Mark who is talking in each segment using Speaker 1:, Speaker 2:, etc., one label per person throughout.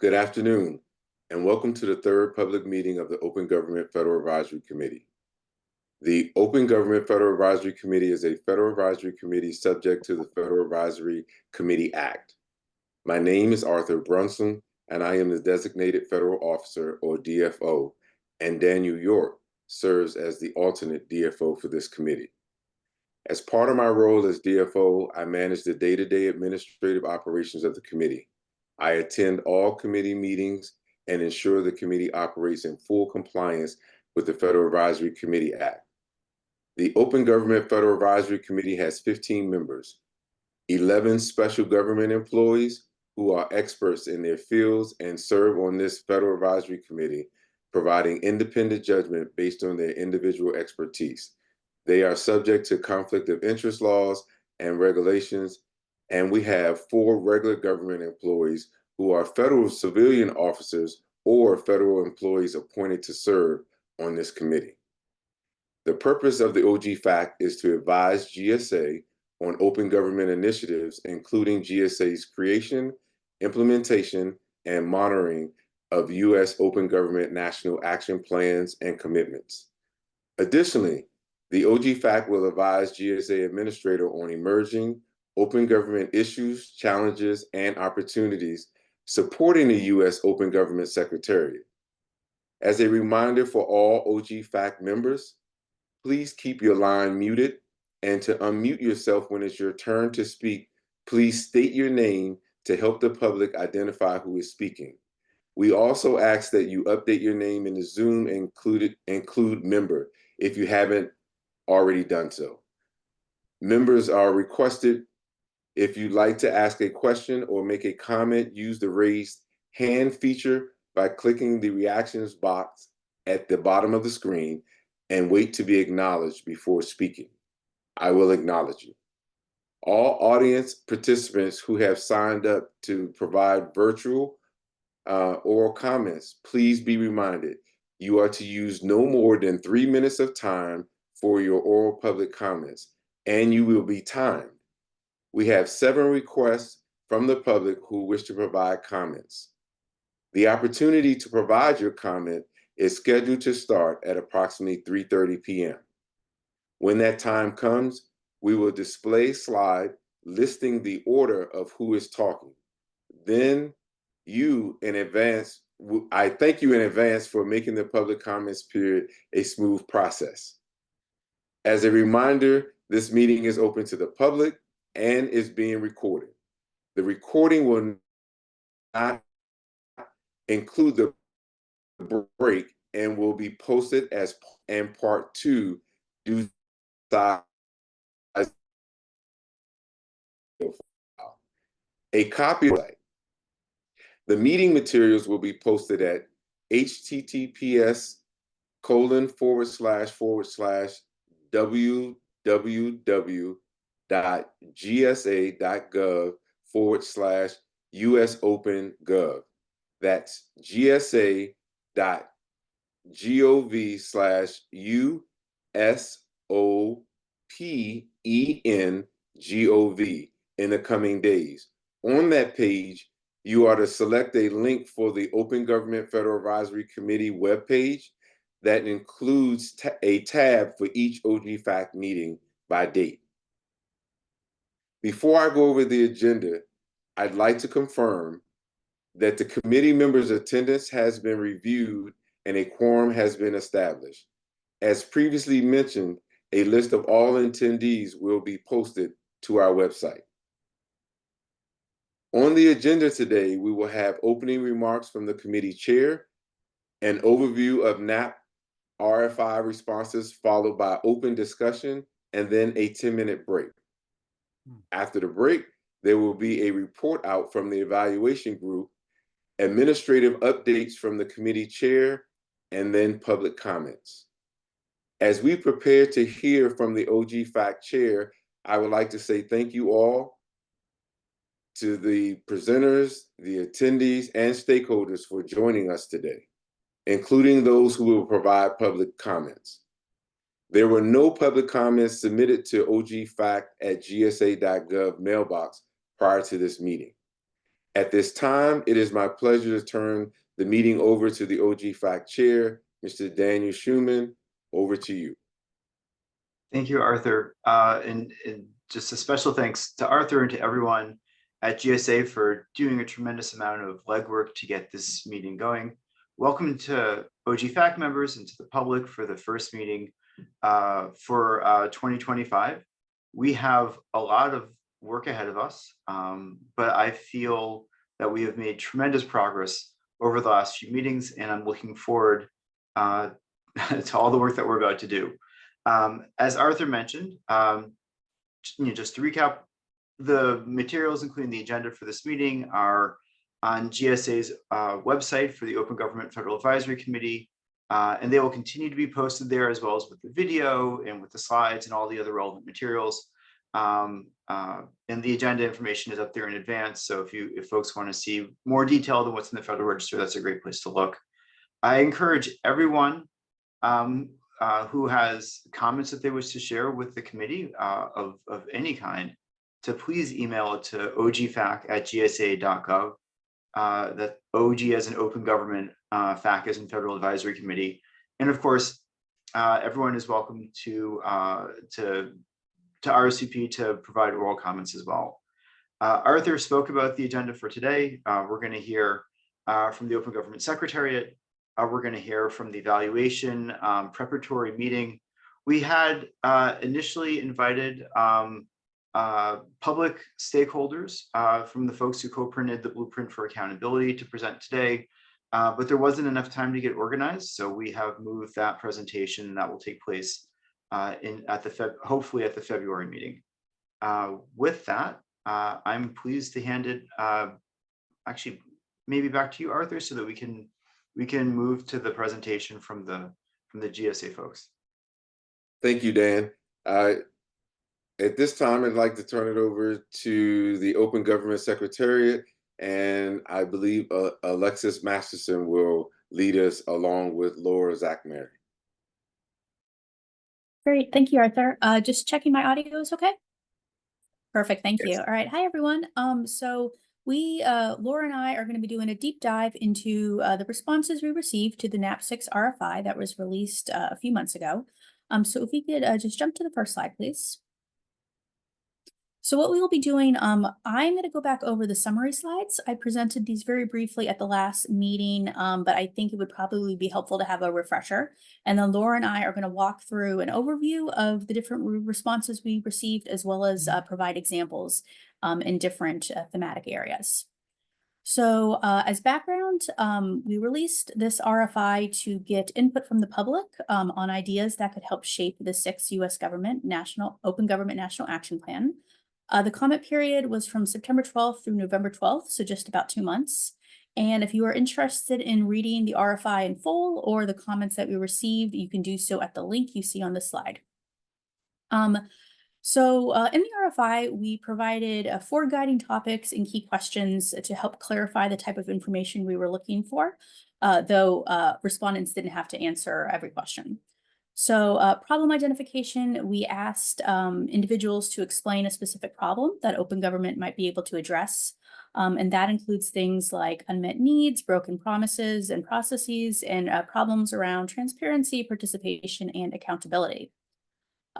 Speaker 1: Good afternoon, and welcome to the third public meeting of the Open Government Federal Advisory Committee. The Open Government Federal Advisory Committee is a federal advisory committee subject to the Federal Advisory Committee Act. My name is Arthur Brunson, and I am the designated federal officer, or DFO, and Daniel York serves as the alternate DFO for this committee. As part of my role as DFO, I manage the day-to-day administrative operations of the committee. I attend all committee meetings and ensure the committee operates in full compliance with the Federal Advisory Committee Act. The Open Government Federal Advisory Committee has 15 members, 11 special government employees who are experts in their fields and serve on this Federal Advisory Committee, providing independent judgment based on their individual expertise. They are subject to conflict of interest laws and regulations, and we have 4 regular government employees who are federal civilian officers or federal employees appointed to serve on this committee. The purpose of the OGFAC is to advise GSA on open government initiatives, including GSA's creation, implementation, and monitoring of U.S. open government national action plans and commitments. Additionally, the OGFAC will advise GSA Administrator on emerging open government issues, challenges, and opportunities supporting the U.S. Open Government Secretariat. As a reminder for all OGFAC members, please keep your line muted, and to unmute yourself when it's your turn to speak, please state your name to help the public identify who is speaking. We also ask that you update your name in the Zoom and include member if you haven't already done so. Members are requested, if you'd like to ask a question or make a comment, use the raised hand feature by clicking the reactions box at the bottom of the screen and wait to be acknowledged before speaking. I will acknowledge you. All audience participants who have signed up to provide virtual oral comments, please be reminded you are to use no more than 3 minutes of time for your oral public comments, and you will be timed. We have 7 requests from the public who wish to provide comments. The opportunity to provide your comment is scheduled to start at approximately 3:30 p.m. When that time comes, we will display a slide listing the order of who is talking. Then I thank you in advance for making the public comments period a smooth process. As a reminder, this meeting is open to the public and is being recorded. The recording will not include the break and will be posted as part 2 due to a copy of the meeting materials will be posted at https://www.gsa.gov/USOpenGov. That's gsa.gov/USOPENGOV in the coming days. On that page, you are to select a link for the Open Government Federal Advisory Committee webpage that includes a tab for each OGFAC meeting by date. Before I go over the agenda, I'd like to confirm that the committee members' attendance has been reviewed and a quorum has been established. As previously mentioned, a list of all attendees will be posted to our website. On the agenda today, we will have opening remarks from the committee chair, an overview of NAP RFI responses, followed by open discussion, and then a 10-minute break. After the break, there will be a report out from the evaluation group, administrative updates from the committee chair, and then public comments. As we prepare to hear from the OGFAC chair, I would like to say thank you all to the presenters, the attendees, and stakeholders for joining us today, including those who will provide public comments. There were no public comments submitted to ogfac@gsa.gov mailbox prior to this meeting. At this time, it is my pleasure to turn the meeting over to the OG-FAC Chair, Mr. Daniel Schuman. Over to you.
Speaker 2: Thank you, Arthur. And just a special thanks to Arthur and to everyone at GSA for doing a tremendous amount of legwork to get this meeting going. Welcome to OG-FAC members and to the public for the first meeting for 2025. We have a lot of work ahead of us, but I feel that we have made tremendous progress over the last few meetings, and I'm looking forward to all the work that we're about to do. As Arthur mentioned, just to recap, the materials, including the agenda for this meeting, are on GSA's website for the Open Government Federal Advisory Committee, and they will continue to be posted there, as well as with the video and with the slides and all the other relevant materials. And the agenda information is up there in advance, so if folks want to see more detail than what's in the Federal Register, that's a great place to look. I encourage everyone who has comments that they wish to share with the committee of any kind to please email it to ogfac@gsa.gov. That OG as an open government, FAC as in Federal Advisory Committee. And of course, everyone is welcome to RSVP to provide oral comments as well. Arthur spoke about the agenda for today. We're going to hear from the Open Government Secretariat. We're going to hear from the evaluation preparatory meeting. We had initially invited public stakeholders from the folks who co-printed the Blueprint for Accountability to present today, but there wasn't enough time to get organized, so we have moved that presentation, and that will take place hopefully at the February meeting. With that, I'm pleased to hand it actually maybe back to you, Arthur, so that we can move to the presentation from the GSA folks.
Speaker 1: Thank you, Dan. At this time, I'd like to turn it over to the Open Government Secretariat, and I believe Alexis Masterson will lead us along with Laura Zachmary.
Speaker 3: Great, thank you, Arthur. Just checking my audio is okay? Perfect, thank you. All right, hi everyone. So Laura and I are going to be doing a deep dive into the responses we received to the NAP RFI that was released a few months ago. So if we could just jump to the first slide, please. So what we will be doing, I'm going to go back over the summary slides. I presented these very briefly at the last meeting, but I think it would probably be helpful to have a refresher. And then Laura and I are going to walk through an overview of the different responses we received, as well as provide examples in different thematic areas. So as background, we released this RFI to get input from the public on ideas that could help shape the 6th U.S. Government Open Government National Action Plan. The comment period was from September 12th through November 12th, so just about 2 months. And if you are interested in reading the RFI in full or the comments that we received, you can do so at the link you see on the slide. So in the RFI, we provided 4 guiding topics and key questions to help clarify the type of information we were looking for, though respondents didn't have to answer every question. So problem identification, we asked individuals to explain a specific problem that open government might be able to address. And that includes things like unmet needs, broken promises and processes, and problems around transparency, participation, and accountability.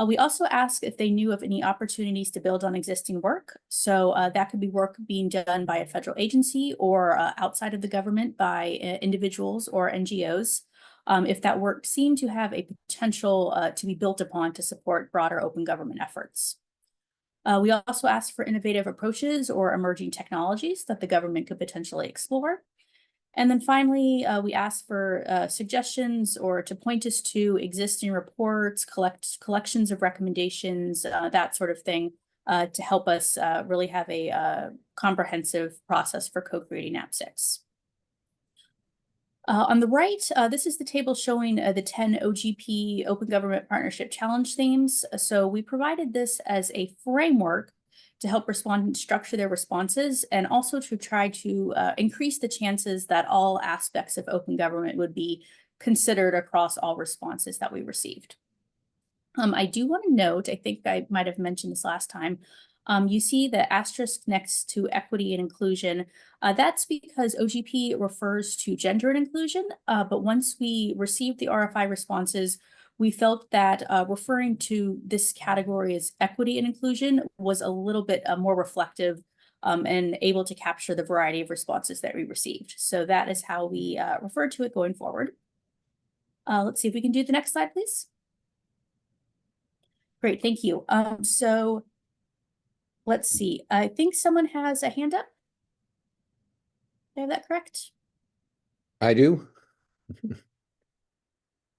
Speaker 3: We also asked if they knew of any opportunities to build on existing work. So that could be work being done by a federal agency or outside of the government by individuals or NGOs. If that work seemed to have a potential to be built upon to support broader open government efforts. We also asked for innovative approaches or emerging technologies that the government could potentially explore. And then finally, we asked for suggestions or to point us to existing reports, collections of recommendations, that sort of thing, to help us really have a comprehensive process for co-creating NAP 6. On the right, this is the table showing the 10 OGP Open Government Partnership Challenge themes. So we provided this as a framework to help respondents structure their responses and also to try to increase the chances that all aspects of open government would be considered across all responses that we received. I do want to note, I think I might have mentioned this last time, You see the asterisk next to equity and inclusion. That's because OGP refers to gender and inclusion, but once we received the RFI responses, we felt that referring to this category as equity and inclusion was a little bit more reflective and able to capture the variety of responses that we received. So that is how we refer to it going forward. Let's see if we can do the next slide, please. Great, thank you. So let's see. I think someone has a hand up. Did I have that correct?
Speaker 4: I do.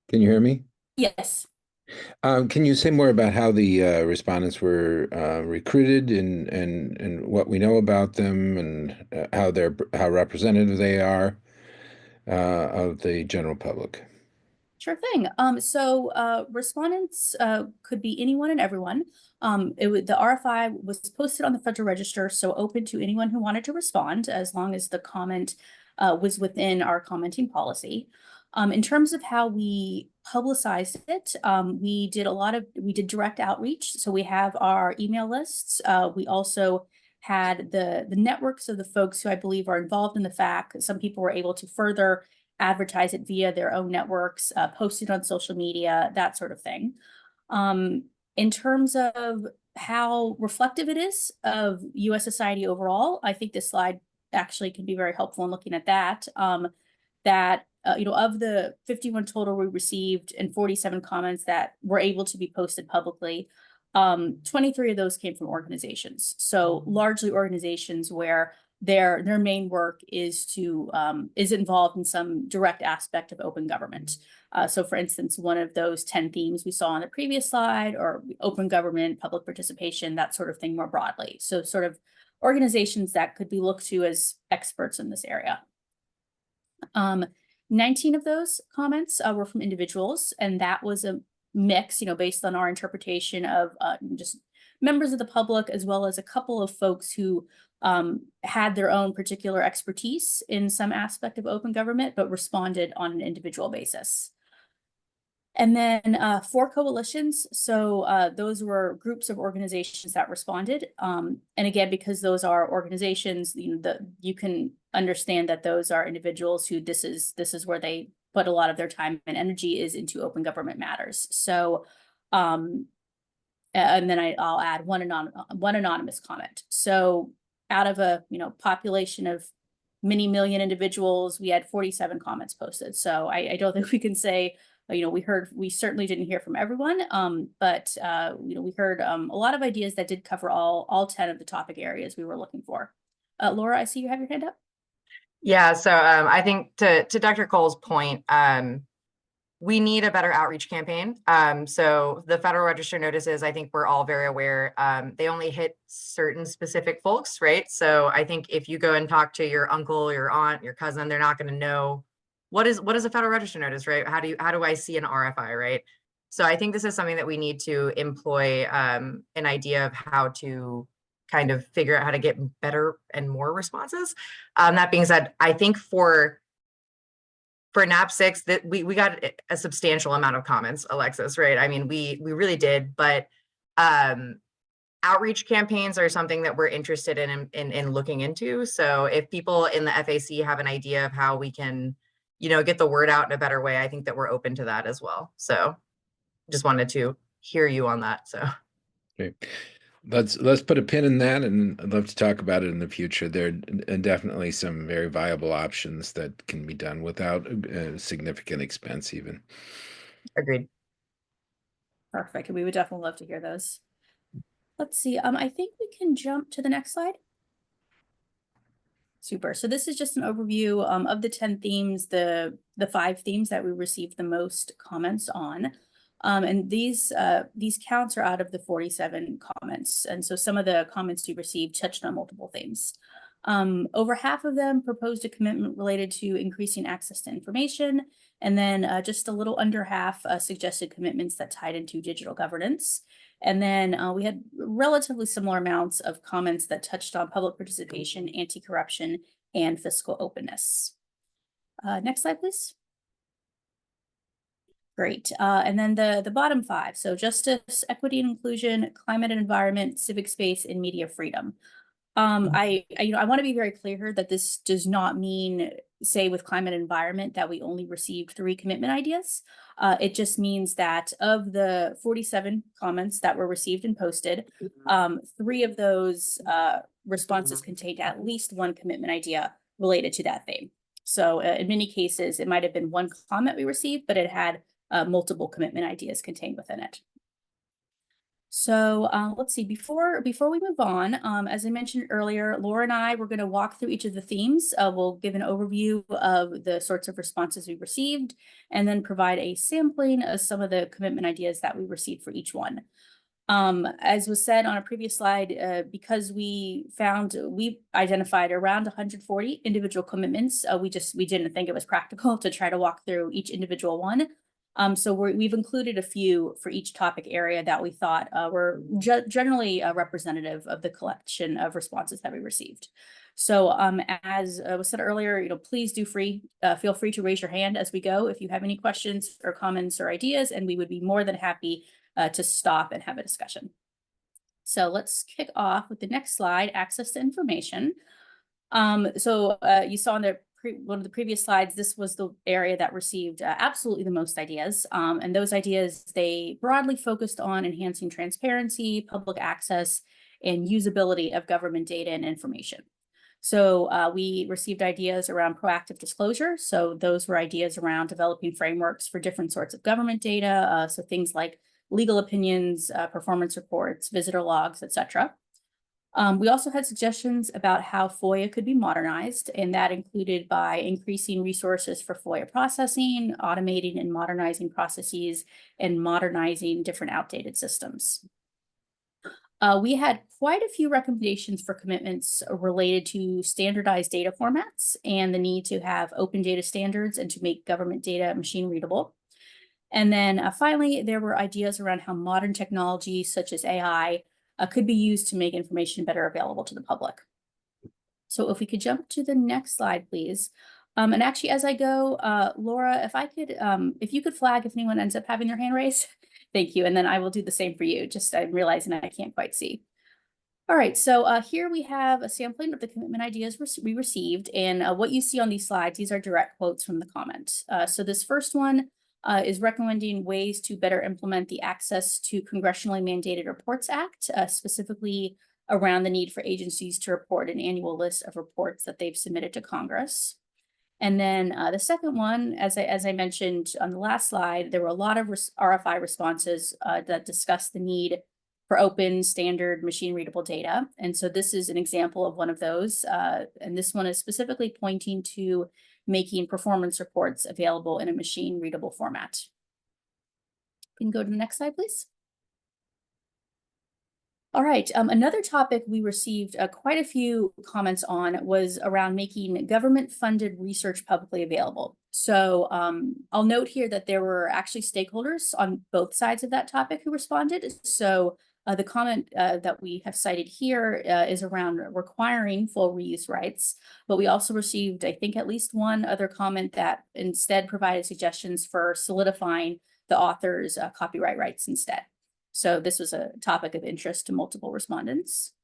Speaker 4: Can you hear me?
Speaker 3: Yes.
Speaker 4: Can you say more about how the respondents were recruited and what we know about them and how representative they are of the general public?
Speaker 3: Sure thing. So respondents could be anyone and everyone. The RFI was posted on the Federal Register, so open to anyone who wanted to respond, as long as the comment was within our commenting policy. In terms of how we publicized it, we did direct outreach. So we have our email lists. We also had the networks of the folks who I believe are involved in the FAQ. Some people were able to further advertise it via their own networks, post it on social media, that sort of thing. In terms of how reflective it is of US society overall, I think this slide actually can be very helpful in looking at that. Of the 51 total we received and 47 comments that were able to be posted publicly, 23 of those came from organizations. So largely organizations where their main work is involved in some direct aspect of open government. So for instance, one of those 10 themes we saw on the previous slide, or open government, public participation, that sort of thing more broadly. So sort of organizations that could be looked to as experts in this area. 19 of those comments were from individuals, and that was a mix, based on our interpretation of just members of the public, as well as a couple of folks who had their own particular expertise in some aspect of open government, but responded on an individual basis. And then 4 coalitions. So those were groups of organizations that responded. And again, because those are organizations, you can understand that those are individuals who this is where they put a lot of their time and energy is into open government matters. So and then I'll add one anonymous comment. So out of a population of many million individuals, we had 47 comments posted. So I don't think we can say we certainly didn't hear from everyone, but we heard a lot of ideas that did cover all 10 of the topic areas we were looking for. Laura, I see you have your hand up.
Speaker 5: Yeah, so I think to Dr. Cole's point, we need a better outreach campaign. So the Federal Register notices, I think we're all very aware, they only hit certain specific folks, right? So I think if you go and talk to your uncle, your aunt, your cousin, they're not going to know what is a Federal Register notice, right? How do I see an RFI, right? So I think this is something that we need to employ an idea of how to kind of figure out how to get better and more responses. That being said, I think for NAP 6 that we got a substantial amount of comments, Alexis, right? I mean, we really did, but outreach campaigns are something that we're interested in looking into. So if people in the FAC have an idea of how we can, get the word out in a better way, I think that we're open to that as well. So just wanted to hear you on that. So
Speaker 4: Okay. Let's put a pin in that, and I'd love to talk about it in the future. There are definitely some very viable options that can be done without significant expense even.
Speaker 5: agreed.
Speaker 3: Perfect. We would definitely love to hear those. Let's see. I think we can jump to the next slide. Super. So this is just an overview of the 10 themes, the 5 themes that we received the most comments on. And these counts are out of the 47 comments. And so some of the comments we received touched on multiple themes. Over half of them proposed a commitment related to increasing access to information. And then just a little under half suggested commitments that tied into digital governance. And then we had relatively similar amounts of comments that touched on public participation, anti-corruption, and fiscal openness. Next slide, please. Great. And then the bottom 5. So justice, equity and inclusion, climate and environment, civic space, and media freedom. I want to be very clear here that this does not mean, say, with climate and environment, that we only received 3 commitment ideas. It just means that of the 47 comments that were received and posted, 3 of those responses contained at least 1 commitment idea related to that theme. So in many cases, it might have been 1 comment we received, but it had multiple commitment ideas contained within it. So let's see, before we move on, as I mentioned earlier, Laura and I, we're going to walk through each of the themes. We'll give an overview of the sorts of responses we received, and then provide a sampling of some of the commitment ideas that we received for each one. As was said on a previous slide, because we identified around 140 individual commitments, we didn't think it was practical to try to walk through each individual one. So we've included a few for each topic area that we thought were generally representative of the collection of responses that we received. So as was said earlier, please feel free to raise your hand as we go if you have any questions or comments or ideas, and we would be more than happy to stop and have a discussion. So let's kick off with the next slide, access to information. So you saw on one of the previous slides, this was the area that received absolutely the most ideas. And those ideas, they broadly focused on enhancing transparency, public access, and usability of government data and information. So we received ideas around proactive disclosure. So those were ideas around developing frameworks for different sorts of government data. So things like legal opinions, performance reports, visitor logs, etc. We also had suggestions about how FOIA could be modernized, and that included by increasing resources for FOIA processing, automating and modernizing processes, and modernizing different outdated systems. We had quite a few recommendations for commitments related to standardized data formats and the need to have open data standards and to make government data machine readable. And then finally, there were ideas around how modern technology such as AI could be used to make information better available to the public. So if we could jump to the next slide, please. And actually, as I go, Laura, if you could flag if anyone ends up having their hand raised, thank you. And then I will do the same for you. Just I'm realizing I can't quite see. All right, so here we have a sampling of the commitment ideas we received. And what you see on these slides, these are direct quotes from the comments. So this first one is recommending ways to better implement the Access to Congressionally Mandated Reports Act, specifically around the need for agencies to report an annual list of reports that they've submitted to Congress. And then the second one, as I mentioned on the last slide, there were a lot of RFI responses that discussed the need for open, standard, machine-readable data. And so this is an example of one of those. And this one is specifically pointing to making performance reports available in a machine-readable format. We can go to the next slide, please. All right, another topic we received quite a few comments on was around making government-funded research publicly available. So I'll note here that there were actually stakeholders on both sides of that topic who responded. So the comment that we have cited here is around requiring full reuse rights, but we also received, I think, at least one other comment that instead provided suggestions for solidifying the author's copyright rights instead. So this was a topic of interest to multiple respondents.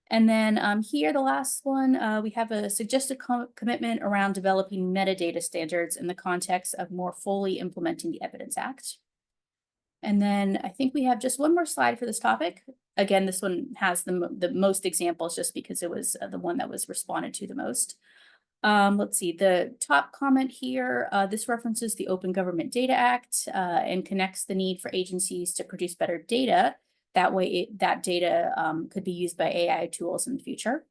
Speaker 3: And then here, the last one, we have a suggested commitment around developing metadata standards in the context of more fully implementing the Evidence Act. And then I think we have just one more slide for this topic. Again, this one has the most examples just because it was the one that was responded to the most. Let's see, the top comment here, this references the Open Government Data Act and connects the need for agencies to produce better data. That way that data could be used by AI tools in the future.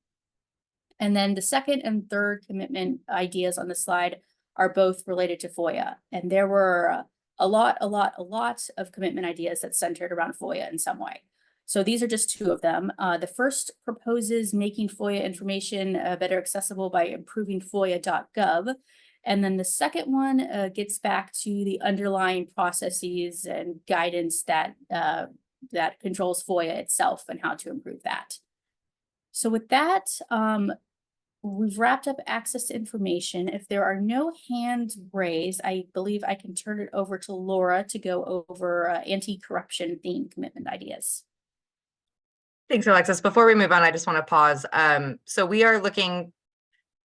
Speaker 3: And then the second and third commitment ideas on the slide are both related to FOIA. And there were a lot of commitment ideas that centered around FOIA in some way. So these are just two of them. The first proposes making FOIA information better accessible by improving FOIA.gov. And then the second one gets back to the underlying processes and guidance that, that controls FOIA itself and how to improve that. So with that, we've wrapped up access to information. If there are no hands raised, I believe I can turn it over to Laura to go over anti-corruption theme commitment ideas.
Speaker 5: Thanks, Alexis. Before we move on, I just want to pause. So we are looking,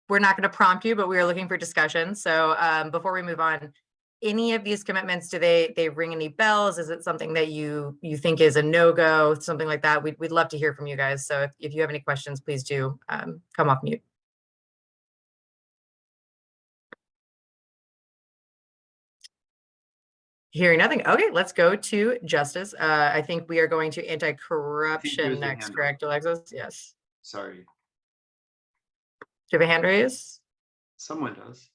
Speaker 5: we're not going to prompt you, but we are looking for discussion. So before we move on, any of these commitments, do they ring any bells? Is it something that you think is a no-go, something like that? We'd love to hear from you guys. So if you have any questions, please do come off mute. Hearing nothing. Okay, let's go to justice. I think we are going to anti-corruption next, correct, Alexis? Yes.
Speaker 2: Sorry.
Speaker 5: Do you have a hand raise?
Speaker 2: Someone does.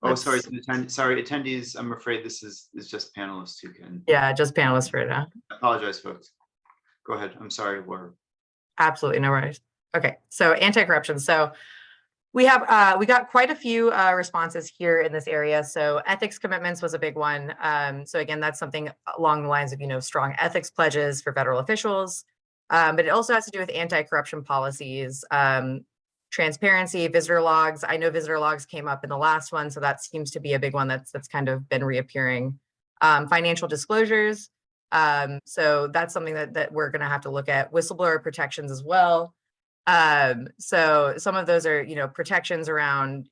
Speaker 2: Oh, sorry, sorry, attendees. I'm afraid this is just panelists who can.
Speaker 5: Yeah, just panelists for now.
Speaker 2: I apologize, folks. Go ahead. I'm sorry, Laura.
Speaker 5: Absolutely, no worries. Okay, so anti-corruption. So we got quite a few responses here in this area. So ethics commitments was a big one. So again, that's something along the lines of, strong ethics pledges for federal officials. But it also has to do with anti-corruption policies, transparency, visitor logs. I know visitor logs came up in the last one, so that seems to be a big one that's kind of been reappearing. Financial disclosures. So that's something that we're going to have to look at. Whistleblower protections as well. So some of those are, protections around,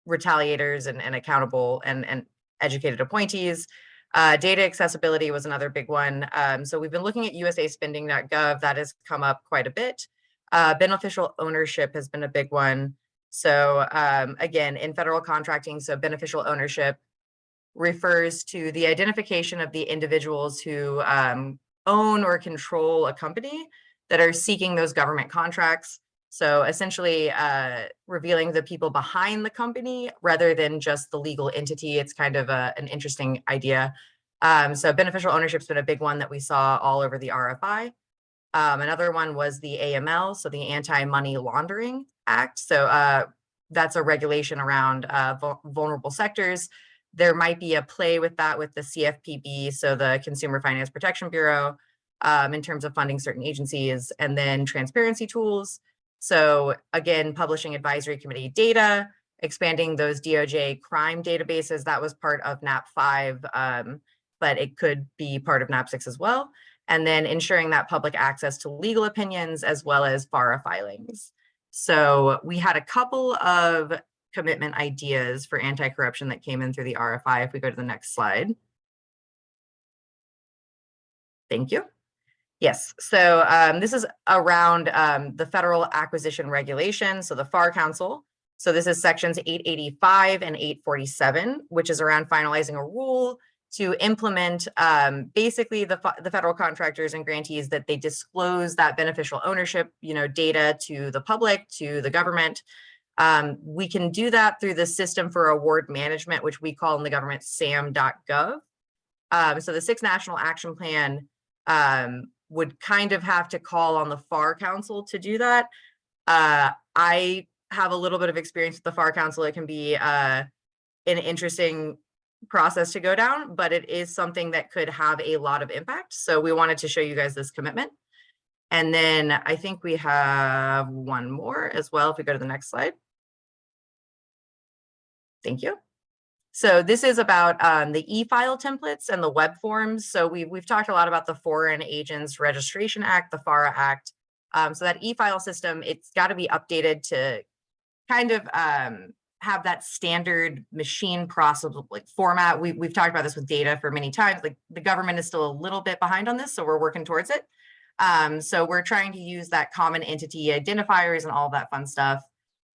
Speaker 5: retaliators and accountable and educated appointees. Data accessibility was another big one. So we've been looking at usaspending.gov. That has come up quite a bit. Beneficial ownership has been a big one. So again, in federal contracting, so beneficial ownership refers to the identification of the individuals who own or control a company that are seeking those government contracts. So essentially revealing the people behind the company rather than just the legal entity. It's kind of an interesting idea. So beneficial ownership's been a big one that we saw all over the RFI. Another one was the AML, so the Anti-Money Laundering Act. So that's a regulation around vulnerable sectors. There might be a play with that with the CFPB, so the Consumer Finance Protection Bureau, in terms of funding certain agencies, and then transparency tools. So again, publishing advisory committee data, expanding those DOJ crime databases. That was part of NAP 5, but it could be part of NAP 6 as well. And then ensuring that public access to legal opinions as well as FARA filings. So we had a couple of commitment ideas for anti-corruption that came in through the RFI. If we go to the next slide. Thank you. Yes, so this is around the Federal Acquisition Regulation, so the FAR Council. So this is sections 885 and 847, which is around finalizing a rule to implement basically the federal contractors and grantees that they disclose that beneficial ownership, data to the public, to the government. We can do that through the System for Award Management, which we call in the government SAM.gov. So the 6th National Action Plan would kind of have to call on the FAR Council to do that. I have a little bit of experience with the FAR Council. It can be an interesting process to go down, but it is something that could have a lot of impact. So we wanted to show you guys this commitment. And then I think we have one more as well. If we go to the next slide. Thank you. So this is about the e-file templates and the web forms. So we've talked a lot about the Foreign Agents Registration Act, the FARA Act. So that e-file system, it's got to be updated to kind of have that standard machine processable format. We've talked about this with data for many times. Like the government is still a little bit behind on this, so we're working towards it. So we're trying to use that common entity identifiers and all that fun stuff.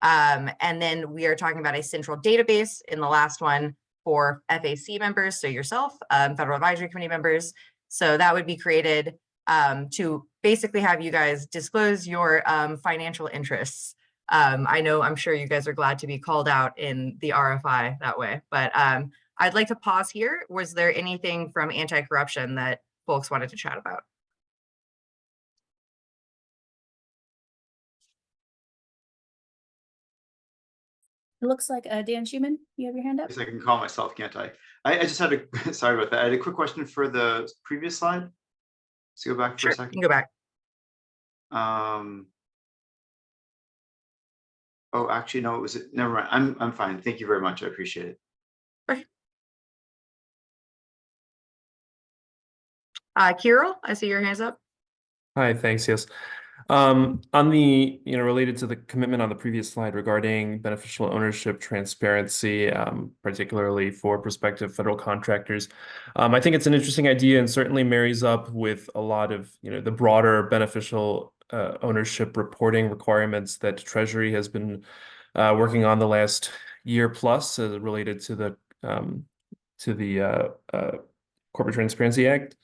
Speaker 5: And then we are talking about a central database in the last one for FAC members, so yourself, Federal Advisory Committee members. So that would be created to basically have you guys disclose your financial interests. I'm sure you guys are glad to be called out in the RFI that way, but I'd like to pause here. Was there anything from anti-corruption that folks wanted to chat about?
Speaker 3: It looks like Dan Schumann, you have your hand up?
Speaker 2: Yes, I can call myself, can't I? I just had a, sorry about that. I had a quick question for the previous slide. Let's go back for a second.
Speaker 5: You can go back.
Speaker 2: Oh, actually, no, it was, never mind. I'm fine. Thank you very much. I appreciate it.
Speaker 5: Kirill, I see your hands up.
Speaker 6: Hi, thanks. Yes. On the, related to the commitment on the previous slide regarding beneficial ownership transparency, particularly for prospective federal contractors, I think it's an interesting idea and certainly marries up with a lot of, the broader beneficial ownership reporting requirements that Treasury has been working on the last year plus related to the Corporate Transparency Act.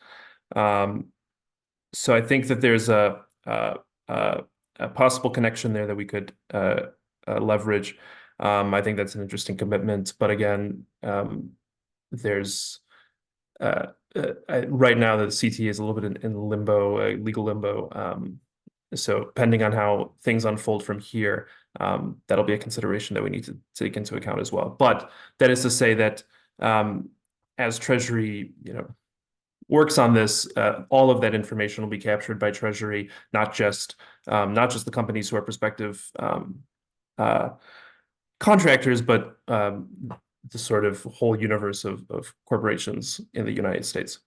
Speaker 6: So I think that there's a possible connection there that we could leverage. I think that's an interesting commitment, but again, there's right now the CT is a little bit in limbo, legal limbo. So pending on how things unfold from here, that'll be a consideration that we need to take into account as well. But that is to say that as Treasury, works on this, all of that information will be captured by Treasury, not just the companies who are prospective contractors, but the sort of whole universe of corporations in the United States.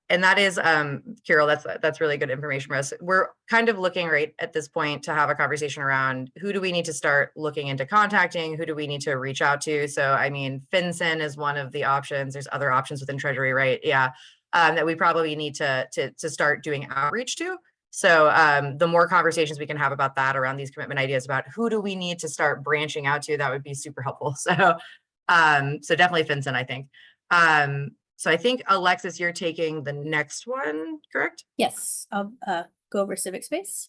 Speaker 5: And that is, Kirill, that's really good information for us. We're kind of looking right at this point to have a conversation around who do we need to start looking into contacting, who do we need to reach out to? So, I mean, FinCEN is one of the options. There's other options within Treasury, right? Yeah, that we probably need to start doing outreach to. So the more conversations we can have about that around these commitment ideas about who do we need to start branching out to, that would be super helpful. So, so definitely FinCEN, I think. So I think, Alexis, you're taking the next one, correct?
Speaker 3: Yes, I'll go over civic space.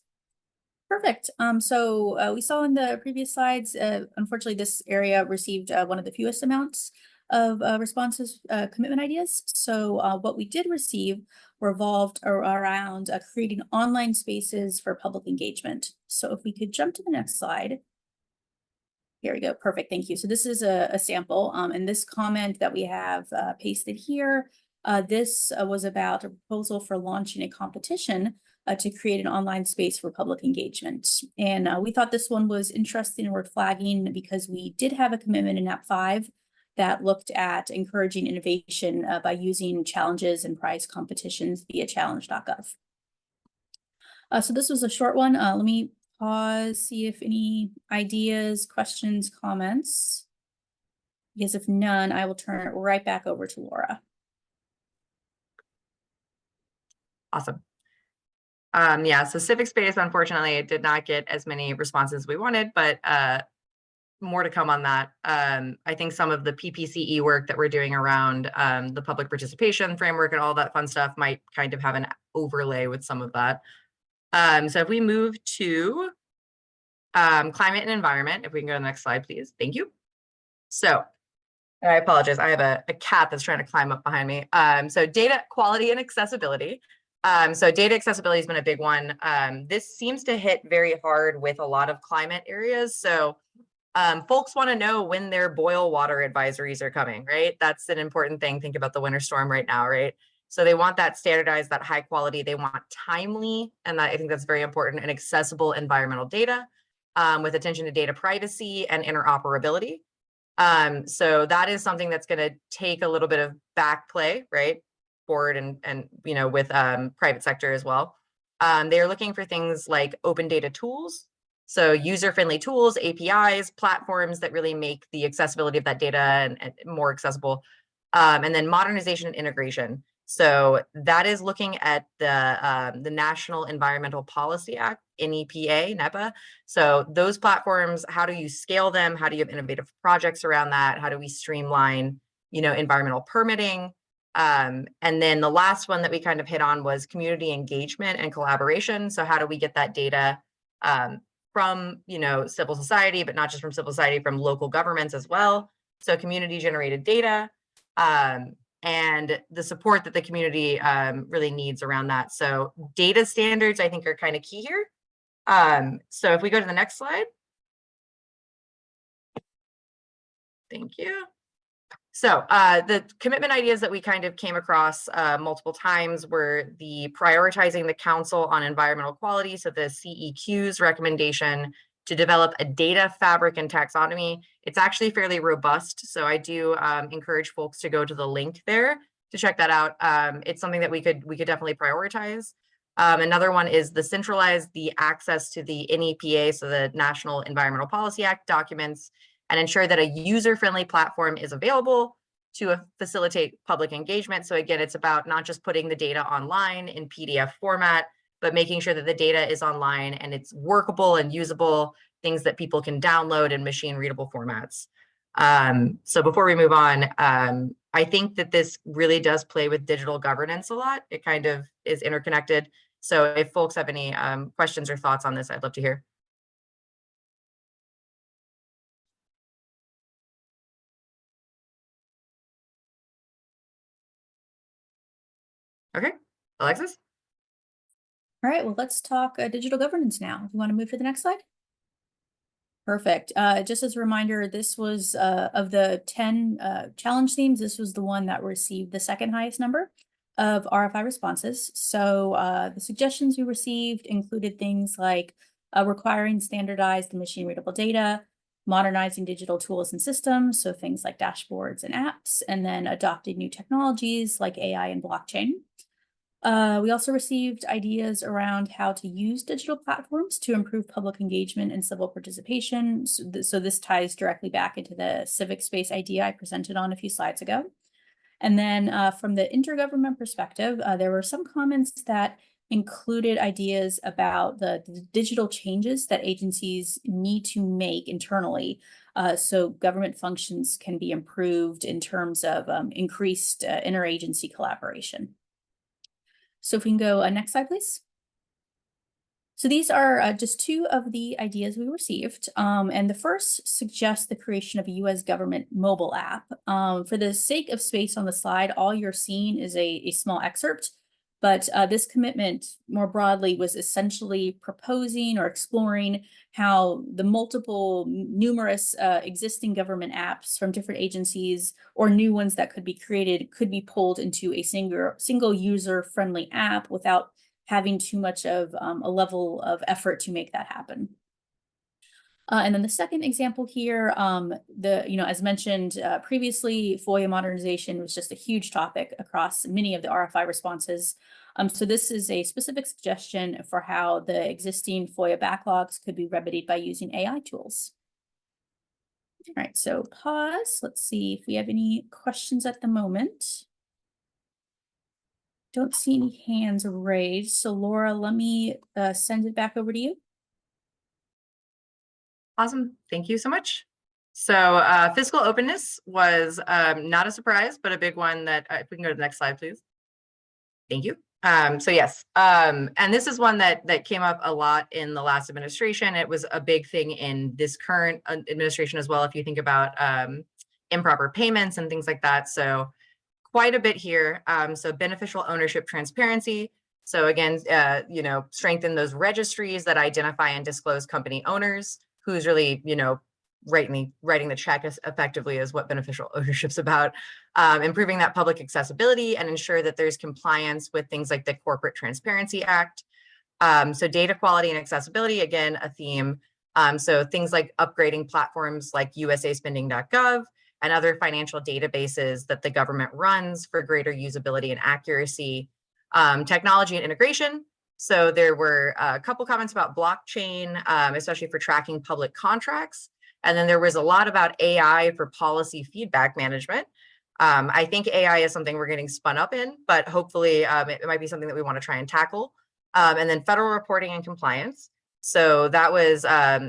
Speaker 3: Perfect. So we saw in the previous slides, unfortunately, this area received one of the fewest amounts of responses, commitment ideas. So what we did receive revolved around creating online spaces for public engagement. So if we could jump to the next slide. Here we go. Perfect. Thank you. So this is a sample, and this comment that we have pasted here, this was about a proposal for launching a competition to create an online space for public engagement. And we thought this one was interesting and worth flagging because we did have a commitment in NAP 5 that looked at encouraging innovation by using challenges and prize competitions via challenge.gov. So this was a short one. Let me pause, see if any ideas, questions, comments. Because if none, I will turn it right back over to Laura.
Speaker 5: Awesome. Yeah, so civic space, unfortunately, it did not get as many responses as we wanted, but more to come on that. I think some of the PPCE work that we're doing around the public participation framework and all that fun stuff might kind of have an overlay with some of that. So if we move to climate and environment, if we can go to the next slide, please. Thank you. So I apologize. I have a cat that's trying to climb up behind me. So data quality and accessibility. So data accessibility has been a big one. This seems to hit very hard with a lot of climate areas. So folks want to know when their boil water advisories are coming, right? That's an important thing. Think about the winter storm right now, right? So they want that standardized, that high quality. They want timely, and I think that's very important, and accessible environmental data with attention to data privacy and interoperability. So that is something that's going to take a little bit of back play, right? Forward and with private sector as well. They're looking for things like open data tools. So user-friendly tools, APIs, platforms that really make the accessibility of that data and more accessible. And then modernization and integration. So that is looking at the National Environmental Policy Act, NEPA, NEPA. So those platforms, how do you scale them? How do you have innovative projects around that? How do we streamline, environmental permitting? And then the last one that we kind of hit on was community engagement and collaboration. So how do we get that data from, civil society, but not just from civil society, from local governments as well. So community generated data. And the support that the community really needs around that. So data standards, I think, are kind of key here. So if we go to the next slide. Thank you. So the commitment ideas that we kind of came across multiple times were the prioritizing the Council on Environmental Quality, so the CEQ's recommendation to develop a data fabric and taxonomy. It's actually fairly robust, so I do encourage folks to go to the link there to check that out. It's something that we could definitely prioritize. Another one is the access to the NEPA, so the National Environmental Policy Act documents, and ensure that a user-friendly platform is available to facilitate public engagement. So again, it's about not just putting the data online in PDF format, but making sure that the data is online and it's workable and usable, things that people can download in machine readable formats. So before we move on, I think that this really does play with digital governance a lot. It kind of is interconnected. So if folks have any questions or thoughts on this, I'd love to hear. Okay, Alexis?
Speaker 3: All right, well, let's talk digital governance now. You want to move to the next slide? Perfect. Just as a reminder, this was of the 10 challenge themes, this was the one that received the second highest number of RFI responses. So the suggestions we received included things like requiring standardized machine readable data, modernizing digital tools and systems, so things like dashboards and apps, and then adopting new technologies like AI and blockchain. We also received ideas around how to use digital platforms to improve public engagement and civil participation. So this ties directly back into the civic space idea I presented on a few slides ago. And then from the intergovernment perspective, there were some comments that included ideas about the digital changes that agencies need to make internally so government functions can be improved in terms of increased interagency collaboration. So if we can go next slide, please. So these are just two of the ideas we received. And the first suggests the creation of a US government mobile app. For the sake of space on the slide, all you're seeing is a small excerpt, but this commitment more broadly was essentially proposing or exploring how the numerous existing government apps from different agencies or new ones that could be created could be pulled into a single user-friendly app without having too much of a level of effort to make that happen. And then the second example here, as mentioned previously, FOIA modernization was just a huge topic across many of the RFI responses. So this is a specific suggestion for how the existing FOIA backlogs could be remedied by using AI tools. All right, so pause. Let's see if we have any questions at the moment. Don't see any hands raised. So Laura, let me send it back over to you.
Speaker 5: Awesome. Thank you so much. So fiscal openness was not a surprise, but a big one that if we can go to the next slide, please. Thank you. So yes, and this is one that came up a lot in the last administration. It was a big thing in this current administration as well, if you think about improper payments and things like that. So quite a bit here. So beneficial ownership transparency. So again, strengthen those registries that identify and disclose company owners. Who's really, writing the check effectively is what beneficial ownership's about. Improving that public accessibility and ensure that there's compliance with things like the Corporate Transparency Act. So data quality and accessibility, again, a theme. So things like upgrading platforms like usaspending.gov and other financial databases that the government runs for greater usability and accuracy. Technology and integration. So there were a couple comments about blockchain, especially for tracking public contracts. And then there was a lot about AI for policy feedback management. I think AI is something we're getting spun up in, but hopefully it might be something that we want to try and tackle. And then federal reporting and compliance. So that was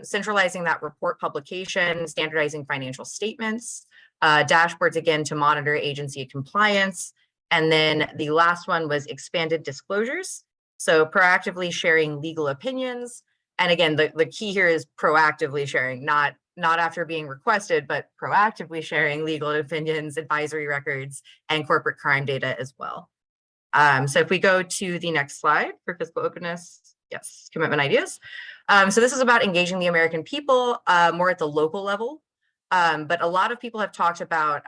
Speaker 5: centralizing that report publication, standardizing financial statements, dashboards, again, to monitor agency compliance. And then the last one was expanded disclosures. So proactively sharing legal opinions. And again, the key here is proactively sharing, not after being requested, but proactively sharing legal opinions, advisory records, and corporate crime data as well. So if we go to the next slide for fiscal openness, yes, commitment ideas. So this is about engaging the American people more at the local level. But a lot of people have talked about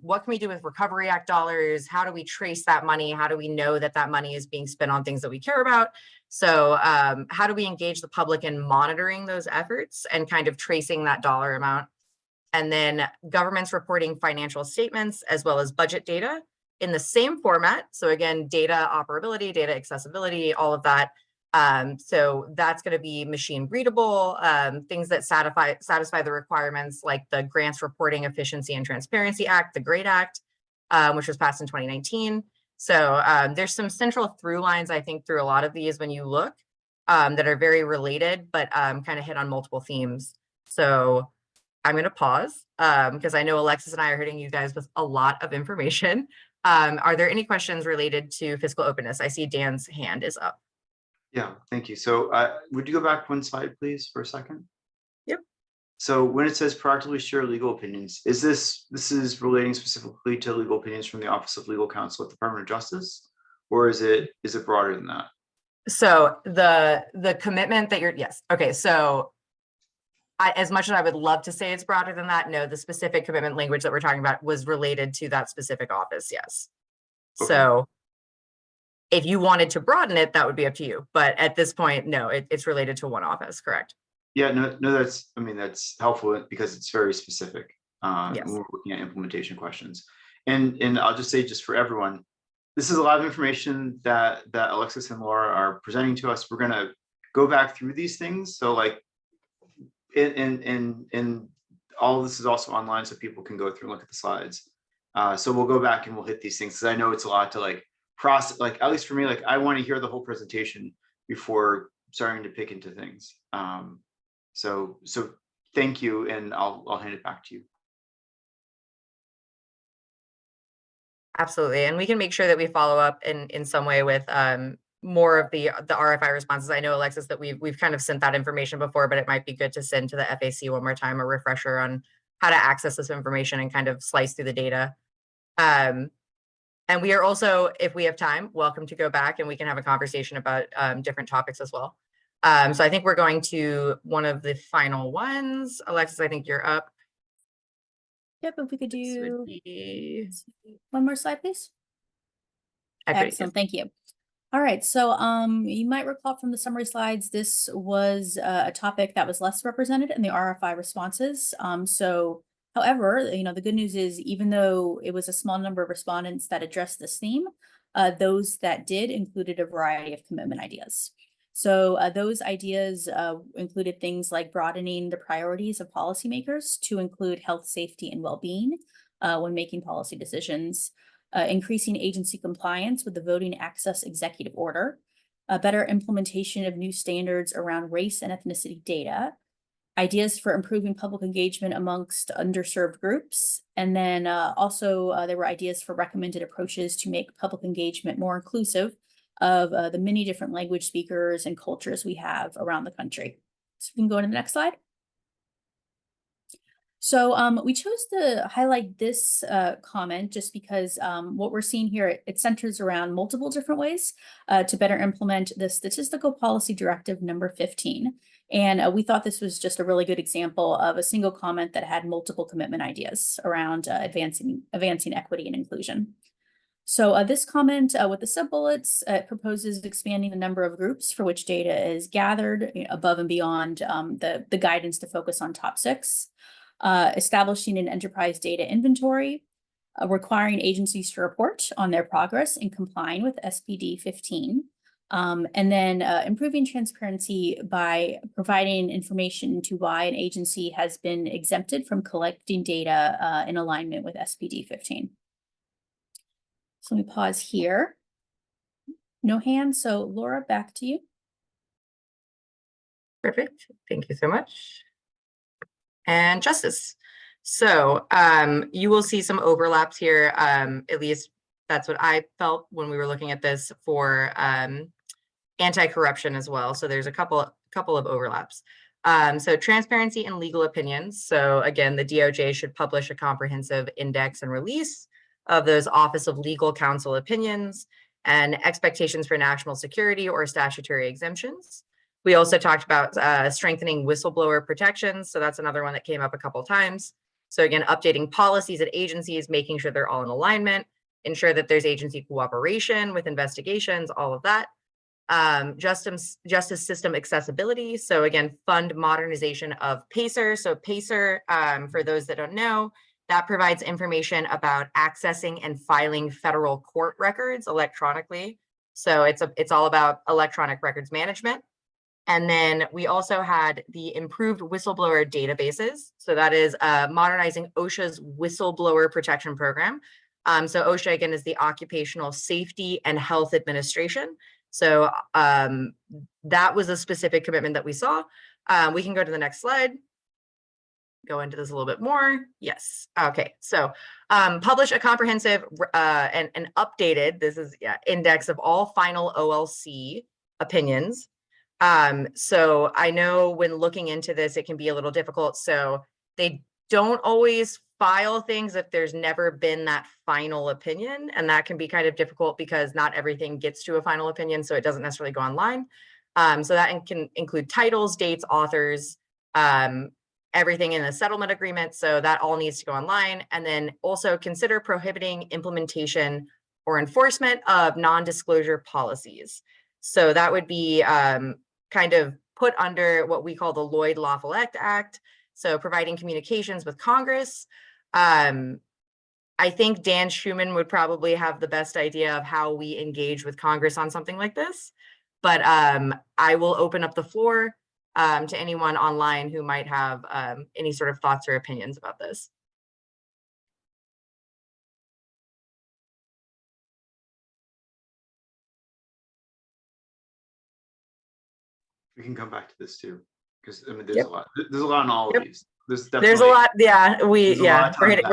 Speaker 5: what can we do with Recovery Act dollars? How do we trace that money? How do we know that that money is being spent on things that we care about? So how do we engage the public in monitoring those efforts and kind of tracing that dollar amount? And then governments reporting financial statements as well as budget data in the same format. So again, data operability, data accessibility, all of that. So that's going to be machine readable, things that satisfy the requirements like the Grants Reporting Efficiency and Transparency Act, the GREAT Act, which was passed in 2019. So there's some central through lines, I think, through a lot of these when you look that are very related, but kind of hit on multiple themes. So I'm going to pause because I know Alexis and I are hitting you guys with a lot of information. Are there any questions related to fiscal openness? I see Dan's hand is up.
Speaker 2: Yeah, thank you. So would you go back one slide, please, for a second?
Speaker 5: Yep.
Speaker 2: So when it says proactively share legal opinions, is this is relating specifically to legal opinions from the Office of Legal Counsel at the Department of Justice, or is it broader than that?
Speaker 5: So the commitment that yes. Okay. So as much as I would love to say it's broader than that, no, the specific commitment language that we're talking about was related to that specific office. Yes. Okay. So if you wanted to broaden it, that would be up to you. But at this point, no, it's related to one office, correct?
Speaker 2: Yeah, no, that's helpful because it's very specific.
Speaker 5: Yes.
Speaker 2: When we're looking at implementation questions. And I'll just say, just for everyone, this is a lot of information that Alexis and Laura are presenting to us. We're going to go back through these things. So like, and all of this is also online, so people can go through and look at the slides. So we'll go back and we'll hit these things because I know it's a lot to like process. Like at least for me, like I want to hear the whole presentation before starting to pick into things. So thank you, and I'll hand it back to you.
Speaker 5: Absolutely, and we can make sure that we follow up in some way with more of the RFI responses. I know, Alexis, that we've kind of sent that information before, but it might be good to send to the FAC one more time, a refresher on how to access this information and kind of slice through the data. And we are also, if we have time, welcome to go back and we can have a conversation about different topics as well. So I think we're going to one of the final ones. Alexis, I think you're up.
Speaker 3: Yep, if we could do one more slide, please. Excellent, thank you. All right, so you might recall from the summary slides, this was a topic that was less represented in the RFI responses. However, the good news is, even though it was a small number of respondents that addressed this theme, those that did included a variety of commitment ideas. So those ideas included things like broadening the priorities of policymakers to include health, safety, and well-being when making policy decisions, increasing agency compliance with the Voting Access Executive Order, a better implementation of new standards around race and ethnicity data, ideas for improving public engagement amongst underserved groups, and then also there were ideas for recommended approaches to make public engagement more inclusive of the many different language speakers and cultures we have around the country. So we can go to the next slide. So we chose to highlight this comment just because what we're seeing here, it centers around multiple different ways to better implement the Statistical Policy Directive number 15. And we thought this was just a really good example of a single comment that had multiple commitment ideas around advancing equity and inclusion. So this comment with the sub-bullets proposes expanding the number of groups for which data is gathered above and beyond the guidance to focus on top 6, establishing an enterprise data inventory, requiring agencies to report on their progress in complying with SPD 15, and then improving transparency by providing information into why an agency has been exempted from collecting data in alignment with SPD 15. So let me pause here. No hands, so Laura, back to you.
Speaker 5: Perfect, thank you so much. And Justice. So you will see some overlaps here, at least that's what I felt when we were looking at this for anti-corruption as well. So there's a couple of overlaps. So transparency and legal opinions. So again, the DOJ should publish a comprehensive index and release of those Office of Legal Counsel opinions and expectations for national security or statutory exemptions. We also talked about strengthening whistleblower protections. So that's another one that came up a couple of times. So again, updating policies at agencies, making sure they're all in alignment, ensure that there's agency cooperation with investigations, all of that. Justice system accessibility. So again, fund modernization of PACER. So PACER, for those that don't know, that provides information about accessing and filing federal court records electronically. So it's all about electronic records management. And then we also had the improved whistleblower databases. So that is modernizing OSHA's whistleblower protection program. So OSHA, again, is the Occupational Safety and Health Administration. So that was a specific commitment that we saw. We can go to the next slide. Go into this a little bit more. Yes. Okay. So publish a comprehensive and updated, this is index of all final OLC opinions. So I know when looking into this, it can be a little difficult. So they don't always file things if there's never been that final opinion. And that can be kind of difficult because not everything gets to a final opinion. So it doesn't necessarily go online. So that can include titles, dates, authors, everything in the settlement agreement. So that all needs to go online. And then also consider prohibiting implementation or enforcement of non-disclosure policies. So that would be kind of put under what we call the Lloyd Lawful Act. So providing communications with Congress. I think Dan Schuman would probably have the best idea of how we engage with Congress on something like this. But I will open up the floor to anyone online who might have any sort of thoughts or opinions about this.
Speaker 2: We can come back to this too, because I mean, there's a lot. There's a lot in all of these. There's
Speaker 5: a lot. Yeah, we're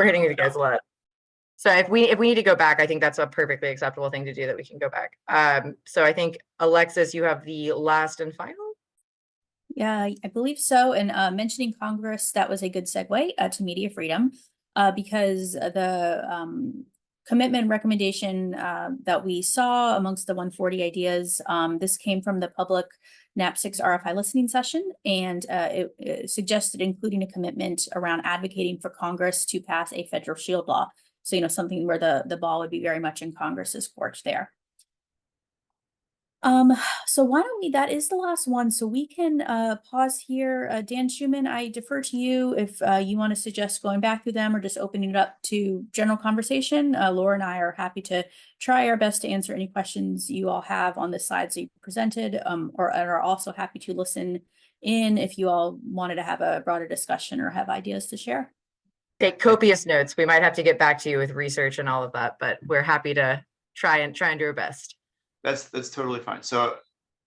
Speaker 5: hitting you guys a lot. So if we need to go back, I think that's a perfectly acceptable thing to do, that we can go back. So I think Alexis, you have the last and final.
Speaker 3: Yeah, I believe so. And mentioning Congress, that was a good segue to media freedom, because the commitment recommendation that we saw amongst the 140 ideas, this came from the public NAP 6 RFI listening session, and it suggested including a commitment around advocating for Congress to pass a federal shield law. So, you know, something where the ball would be very much in Congress's court there. So why don't we, that is the last one. So we can pause here. Dan Schuman, I defer to you if you want to suggest going back through them or just opening it up to general conversation. Laura and I are happy to try our best to answer any questions you all have on the slides that you presented, or are also happy to listen in if you all wanted to have a broader discussion or have ideas to share.
Speaker 5: Take copious notes. We might have to get back to you with research and all of that, but we're happy to try and do our best.
Speaker 2: That's totally fine. So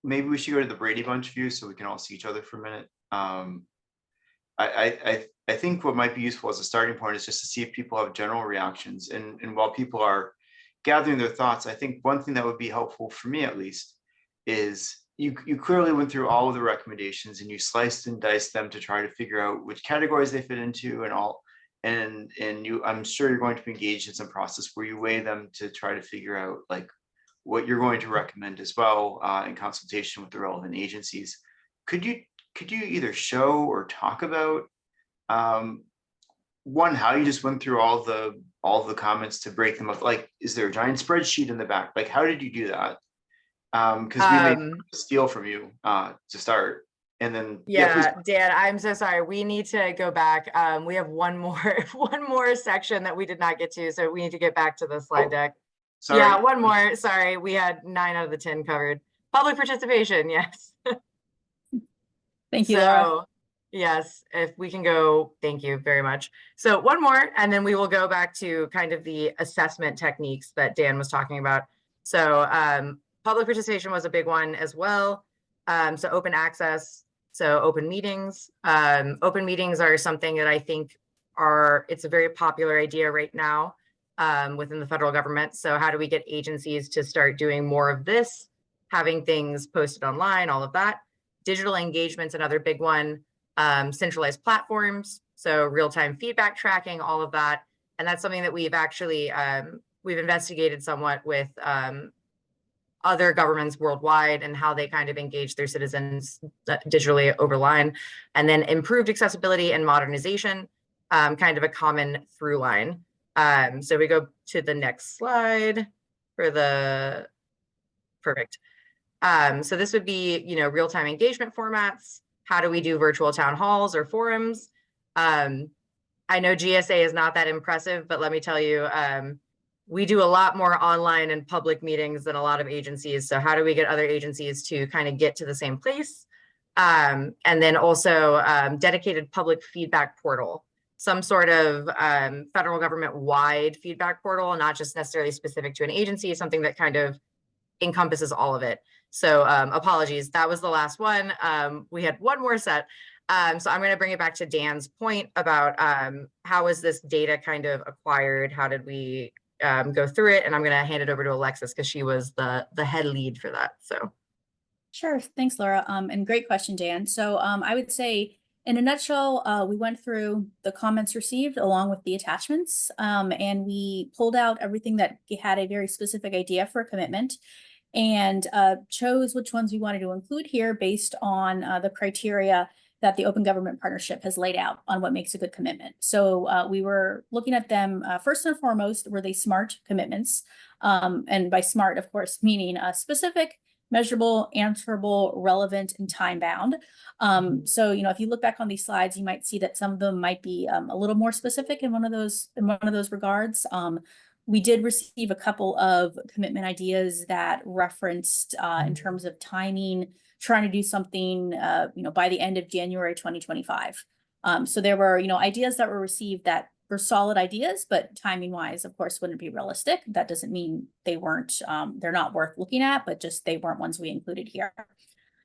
Speaker 2: maybe we should go to the Brady Bunch view so we can all see each other for a minute. I think what might be useful as a starting point is just to see if people have general reactions. And while people are gathering their thoughts, I think one thing that would be helpful for me, at least, is you clearly went through all of the recommendations and you sliced and diced them to try to figure out which categories they fit into and all. And I'm sure you're going to be engaged in some process where you weigh them to try to figure out like what you're going to recommend as well in consultation with the relevant agencies. Could you either show or talk about one, how you just went through all the comments to break them up? Like, is there a giant spreadsheet in the back? Like, how did you do that? Because we may steal from you to start. And then
Speaker 5: Dan, I'm so sorry. We need to go back. We have one more section that we did not get to, so we need to get back to the slide deck.
Speaker 2: Sorry.
Speaker 5: Yeah, one more. Sorry, we had 9 out of the 10 covered. Public participation, yes.
Speaker 3: Thank you,
Speaker 5: so,
Speaker 3: Laura.
Speaker 5: Yes, if we can go, thank you very much. So one more, and then we will go back to kind of the assessment techniques that Dan was talking about. So public participation was a big one as well. So open access, so open meetings. Open meetings are something that I think it's a very popular idea right now within the federal government. So how do we get agencies to start doing more of this, having things posted online, all of that? Digital engagement's another big one. Centralized platforms, so real-time feedback tracking, all of that. And that's something that we've actually, we've investigated somewhat with other governments worldwide and how they kind of engage their citizens digitally over line. And then improved accessibility and modernization. kind of a common through line. So we go to the next slide for the, perfect. So this would be, real-time engagement formats. How do we do virtual town halls or forums? I know GSA is not that impressive, but let me tell you, we do a lot more online and public meetings than a lot of agencies. So how do we get other agencies to kind of get to the same place? And then also dedicated public feedback portal, some sort of federal government-wide feedback portal, not just necessarily specific to an agency, something that kind of encompasses all of it. So apologies, that was the last one. We had one more set. So I'm going to bring it back to Dan's point about how was this data kind of acquired? How did we go through it? And I'm going to hand it over to Alexis because she was the head lead for that. So.
Speaker 3: Sure. Thanks, Laura. And great question, Dan. So I would say in a nutshell, we went through the comments received along with the attachments, and we pulled out everything that had a very specific idea for a commitment and chose which ones we wanted to include here based on the criteria that the Open Government Partnership has laid out on what makes a good commitment. So we were looking at them first and foremost, were they SMART commitments? And by SMART, of course, meaning specific, measurable, answerable, relevant, and time-bound. So, if you look back on these slides, you might see that some of them might be a little more specific in one of those regards. We did receive a couple of commitment ideas that referenced in terms of timing, trying to do something, by the end of January 2025. So there were, ideas that were received that were solid ideas, but timing wise, of course, wouldn't be realistic. That doesn't mean they weren't, they're not worth looking at, but just they weren't ones we included here.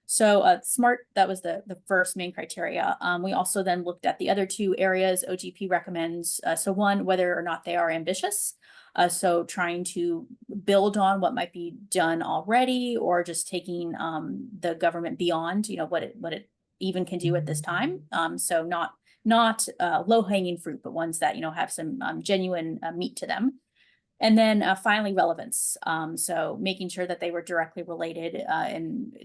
Speaker 3: So SMART, that was the first main criteria. We also then looked at the other two areas OGP recommends. So one, whether or not they are ambitious. So trying to build on what might be done already, or just taking the government beyond, what it even can do at this time. So not low-hanging fruit, but ones that have some genuine meat to them. And then finally, relevance. So making sure that they were directly related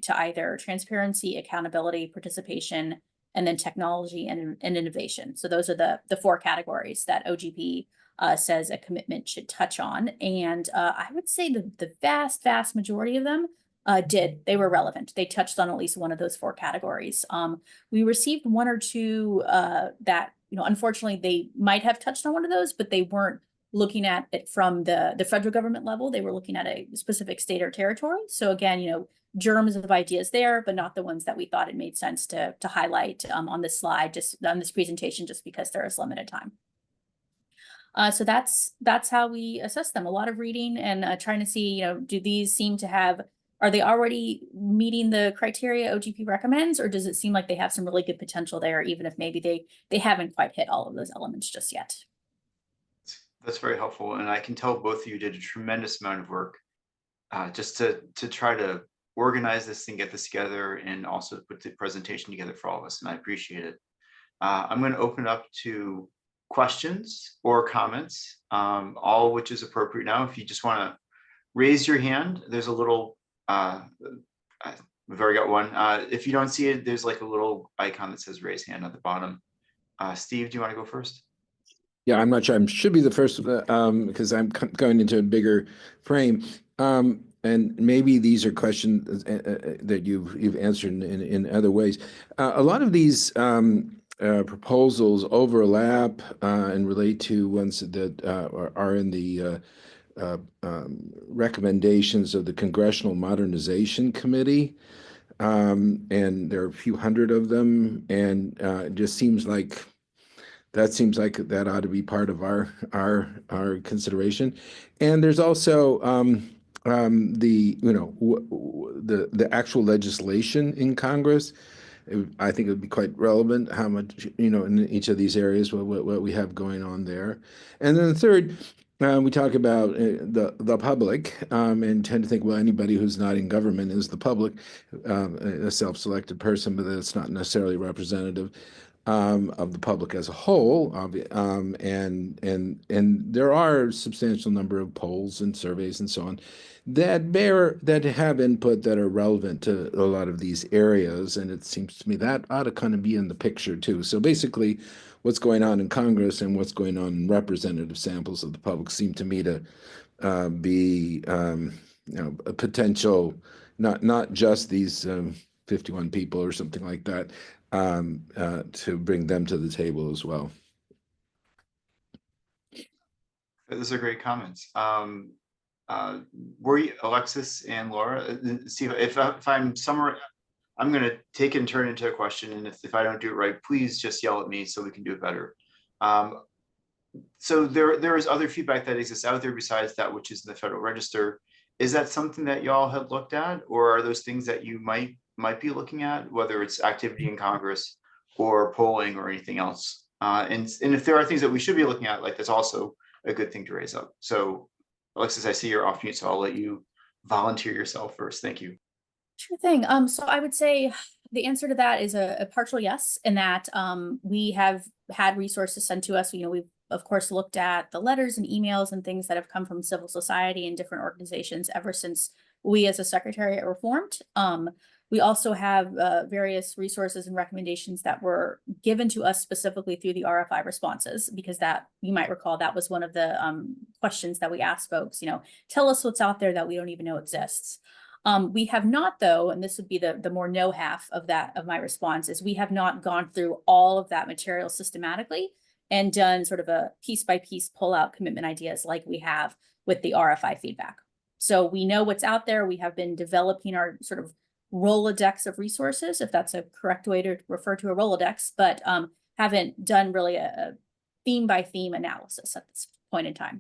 Speaker 3: to either transparency, accountability, participation, and then technology and innovation. So those are the four categories that OGP says a commitment should touch on. And I would say the vast majority of them they were relevant. They touched on at least one of those four categories. We received one or two that, unfortunately, they might have touched on one of those, but they weren't looking at it from the federal government level. They were looking at a specific state or territory. So again, germs of ideas there, but not the ones that we thought it made sense to highlight on this slide, just on this presentation, just because there is limited time. So that's how we assess them. A lot of reading and trying to see, do these seem to have, are they already meeting the criteria OGP recommends, or does it seem like they have some really good potential there, even if maybe they haven't quite hit all of those elements just yet?
Speaker 2: That's very helpful. And I can tell both of you did a tremendous amount of work just to try to organize this and get this together, and also put the presentation together for all of us. And I appreciate it. I'm going to open it up to questions or comments, all which is appropriate now. If you just want to raise your hand, there's a little, we've already got one. If you don't see it, there's like a little icon that says raise hand at the bottom. Steve, do you want to go first?
Speaker 4: Yeah, I'm not sure. I should be the first because I'm going into a bigger frame. And maybe these are questions that you've answered in other ways. A lot of these proposals overlap and relate to ones that are in the recommendations of the Congressional Modernization Committee. And there are a few hundred of them, and it just seems like that ought to be part of our consideration. And there's also the actual legislation in Congress. I think it would be quite relevant how much in each of these areas what we have going on there. And then the third, we talk about the public and tend to think, well, anybody who's not in government is the public, a self-selected person, but that's not necessarily representative of the public as a whole, and there are a substantial number of polls and surveys and so on that have input that are relevant to a lot of these areas, and it seems to me that ought to kind of be in the picture too. So basically, what's going on in Congress and what's going on in representative samples of the public seem to me to be a potential, not just these 51 people or something like that, to bring them to the table as well.
Speaker 2: Those are great comments. Were you, Alexis and Laura, Steve, if I'm somewhere, I'm going to take it and turn it into a question. And if I don't do it right, please just yell at me so we can do it better. So there is other feedback that exists out there besides that which is in the Federal Register. Is that something that y'all had looked at, or are those things that you might be looking at, whether it's activity in Congress or polling or anything else? And if there are things that we should be looking at, like that's also a good thing to raise up. So Alexis, I see you're off mute, so I'll let you volunteer yourself first. Thank you.
Speaker 3: Sure thing. So I would say the answer to that is a partial yes, in that we have had resources sent to us. We've of course looked at the letters and emails and things that have come from civil society and different organizations ever since we as a secretariat were formed. We also have various resources and recommendations that were given to us specifically through the RFI responses, because that, you might recall, that was one of the questions that we asked folks, tell us what's out there that we don't even know exists. We have not, though, and this would be the more no half of my response, is we have not gone through all of that material systematically and done sort of a piece by piece pull out commitment ideas like we have with the RFI feedback. So we know what's out there. We have been developing our sort of Rolodex of resources, if that's a correct way to refer to a Rolodex, but haven't done really a theme by theme analysis at this point in time.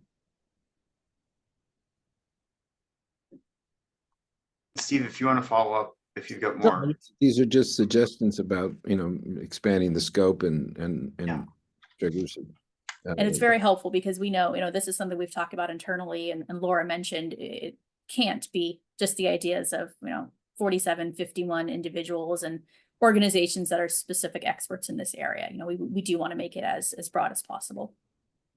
Speaker 2: Steve, if you want to follow up, if you've got more.
Speaker 4: These are just suggestions about, expanding the scope and triggers.
Speaker 3: And it's very helpful because we know, this is something we've talked about internally, and Laura mentioned it can't be just the ideas of, 47, 51 individuals and organizations that are specific experts in this area. We do want to make it as broad as possible.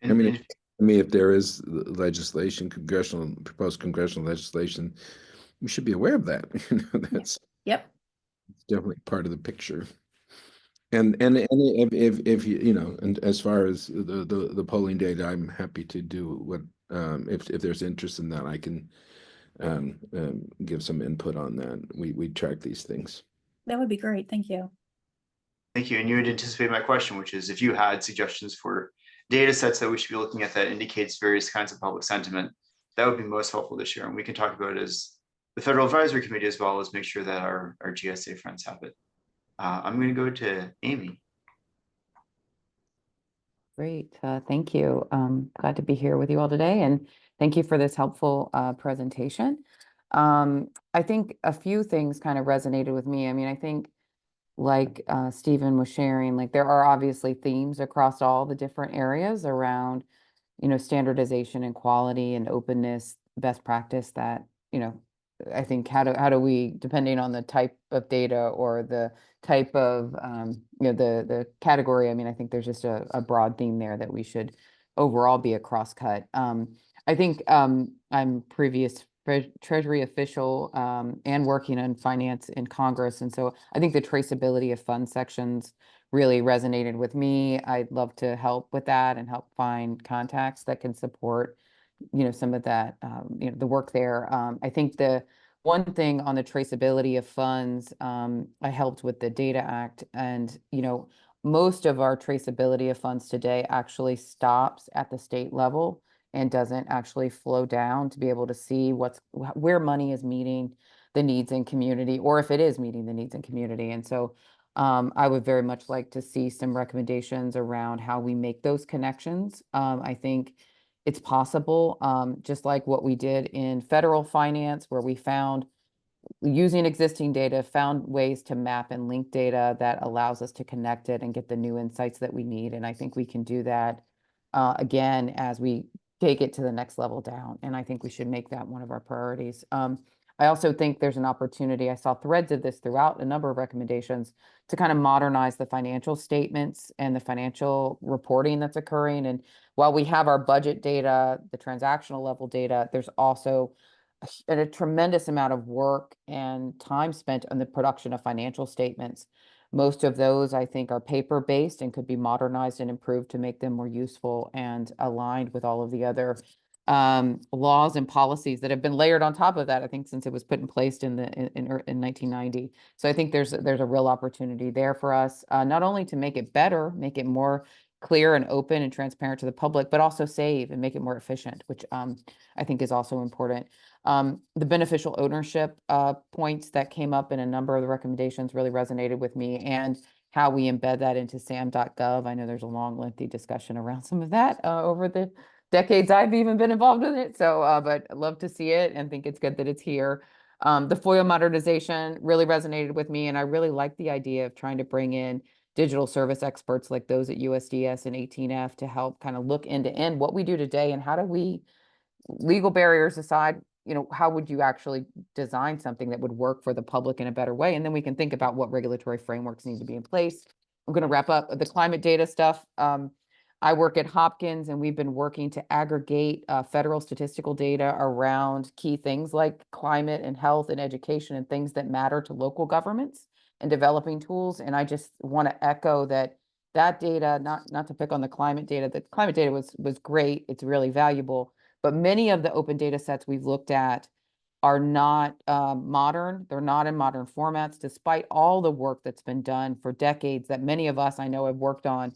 Speaker 4: I mean, if there is legislation, proposed congressional legislation, we should be aware of that. That's
Speaker 3: Yep.
Speaker 4: It's definitely part of the picture. And if and as far as the polling data, I'm happy to do what if there's interest in that, I can give some input on that. We track these things.
Speaker 3: That would be great. Thank you.
Speaker 2: Thank you. And you would anticipate my question, which is if you had suggestions for data sets that we should be looking at that indicates various kinds of public sentiment, that would be most helpful to share. And we can talk about it as the Federal Advisory Committee, as well as make sure that our GSA friends have it. I'm going to go to Amy.
Speaker 7: Great. Thank you. Glad to be here with you all today. And thank you for this helpful presentation. I think a few things kind of resonated with me. I mean, I think like Stephen was sharing, like there are obviously themes across all the different areas around, standardization and quality and openness, best practice that, I think how do we, depending on the type of data or the type of, the category, I mean, I think there's just a broad theme there that we should overall be a cross-cut. I think I'm previous Treasury official and working in finance in Congress. And so I think the traceability of fund sections really resonated with me. I'd love to help with that and help find contacts that can support some of that, the work there. I think the one thing on the traceability of funds, I helped with the Data Act, and, most of our traceability of funds today actually stops at the state level and doesn't actually flow down to be able to see where money is meeting the needs in community, or if it is meeting the needs in community. And so I would very much like to see some recommendations around how we make those connections. I think it's possible, just like what we did in federal finance, where we found, using existing data, found ways to map and link data that allows us to connect it and get the new insights that we need. And I think we can do that again as we take it to the next level down. And I think we should make that one of our priorities. I also think there's an opportunity, I saw threads of this throughout a number of recommendations, to kind of modernize the financial statements and the financial reporting that's occurring. And while we have our budget data, the transactional level data, there's also a tremendous amount of work and time spent on the production of financial statements Most of those, I think, are paper-based and could be modernized and improved to make them more useful and aligned with all of the other laws and policies that have been layered on top of that, I think, since it was put in place in 1990. So I think there's a real opportunity there for us, not only to make it better, make it more clear and open and transparent to the public, but also save and make it more efficient, which I think is also important. The beneficial ownership points that came up in a number of the recommendations really resonated with me, and how we embed that into sam.gov. I know there's a long, lengthy discussion around some of that over the decades I've even been involved in it. So, but I love to see it and think it's good that it's here. The FOIA modernization really resonated with me, and I really like the idea of trying to bring in digital service experts like those at USDS and 18F to help kind of look end to end what we do today and how do we, legal barriers aside, how would you actually design something that would work for the public in a better way? And then we can think about what regulatory frameworks need to be in place. I'm going to wrap up the climate data stuff. I work at Hopkins, and we've been working to aggregate federal statistical data around key things like climate and health and education and things that matter to local governments, and developing tools. And I just want to echo that data, not to pick on the climate data was great. It's really valuable. But many of the open data sets we've looked at are not modern. They're not in modern formats, despite all the work that's been done for decades that many of us I know have worked on.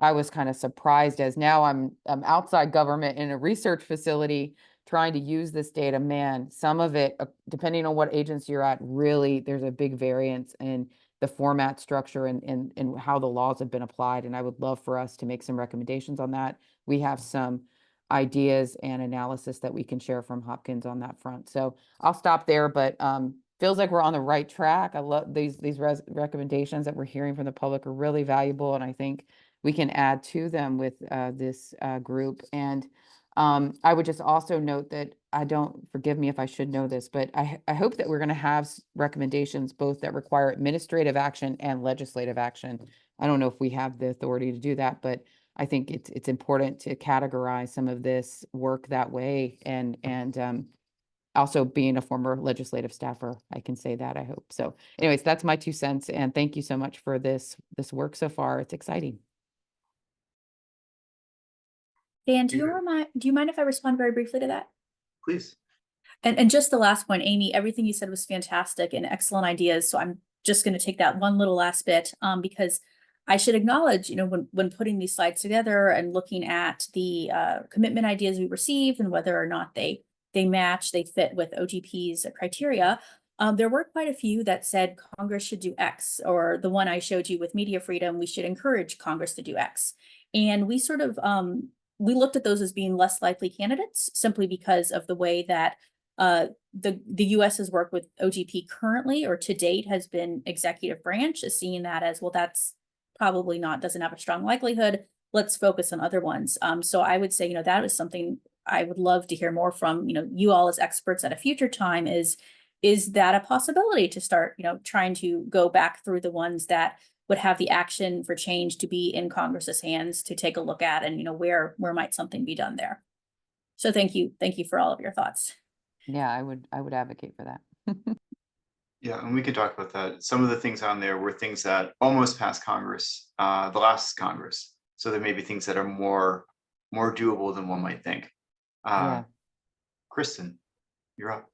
Speaker 7: I was kind of surprised, as now I'm outside government in a research facility trying to use this data. Man, some of it, depending on what agency you're at, really there's a big variance in the format structure and how the laws have been applied. And I would love for us to make some recommendations on that. We have some ideas and analysis that we can share from Hopkins on that front. So I'll stop there, but feels like we're on the right track. I love these recommendations that we're hearing from the public are really valuable, and I think we can add to them with this group. And I would just also note that forgive me if I should know this, but I hope that we're going to have recommendations both that require administrative action and legislative action. I don't know if we have the authority to do that, but I think it's important to categorize some of this work that way. And also being a former legislative staffer, I can say that, I hope. So anyways, that's my 2 cents. And thank you so much for this work so far. It's exciting.
Speaker 3: Dan, do you mind if I respond very briefly to that?
Speaker 2: Please.
Speaker 3: And just the last point, Amy, everything you said was fantastic and excellent ideas. So I'm just going to take that one little last bit because I should acknowledge, when putting these slides together and looking at the commitment ideas we received and whether or not they match, they fit with OGP's criteria, there were quite a few that said Congress should do X, or the one I showed you with media freedom, we should encourage Congress to do X. And we sort of, we looked at those as being less likely candidates simply because of the way that the U.S. has worked with OGP currently, or to date, has been executive branch, is seeing that as, well, that's probably doesn't have a strong likelihood. Let's focus on other ones. So I would say, that is something I would love to hear more from, you all as experts at a future time. Is that a possibility to start, trying to go back through the ones that would have the action for change to be in Congress's hands to take a look at, and, where might something be done there? So thank you for all of your thoughts.
Speaker 7: Yeah, I would advocate for that.
Speaker 2: Yeah, and we can talk about that. Some of the things on there were things that almost passed Congress, the last Congress. So there may be things that are more doable than one might think.
Speaker 7: Yeah.
Speaker 2: Kristen, you're up.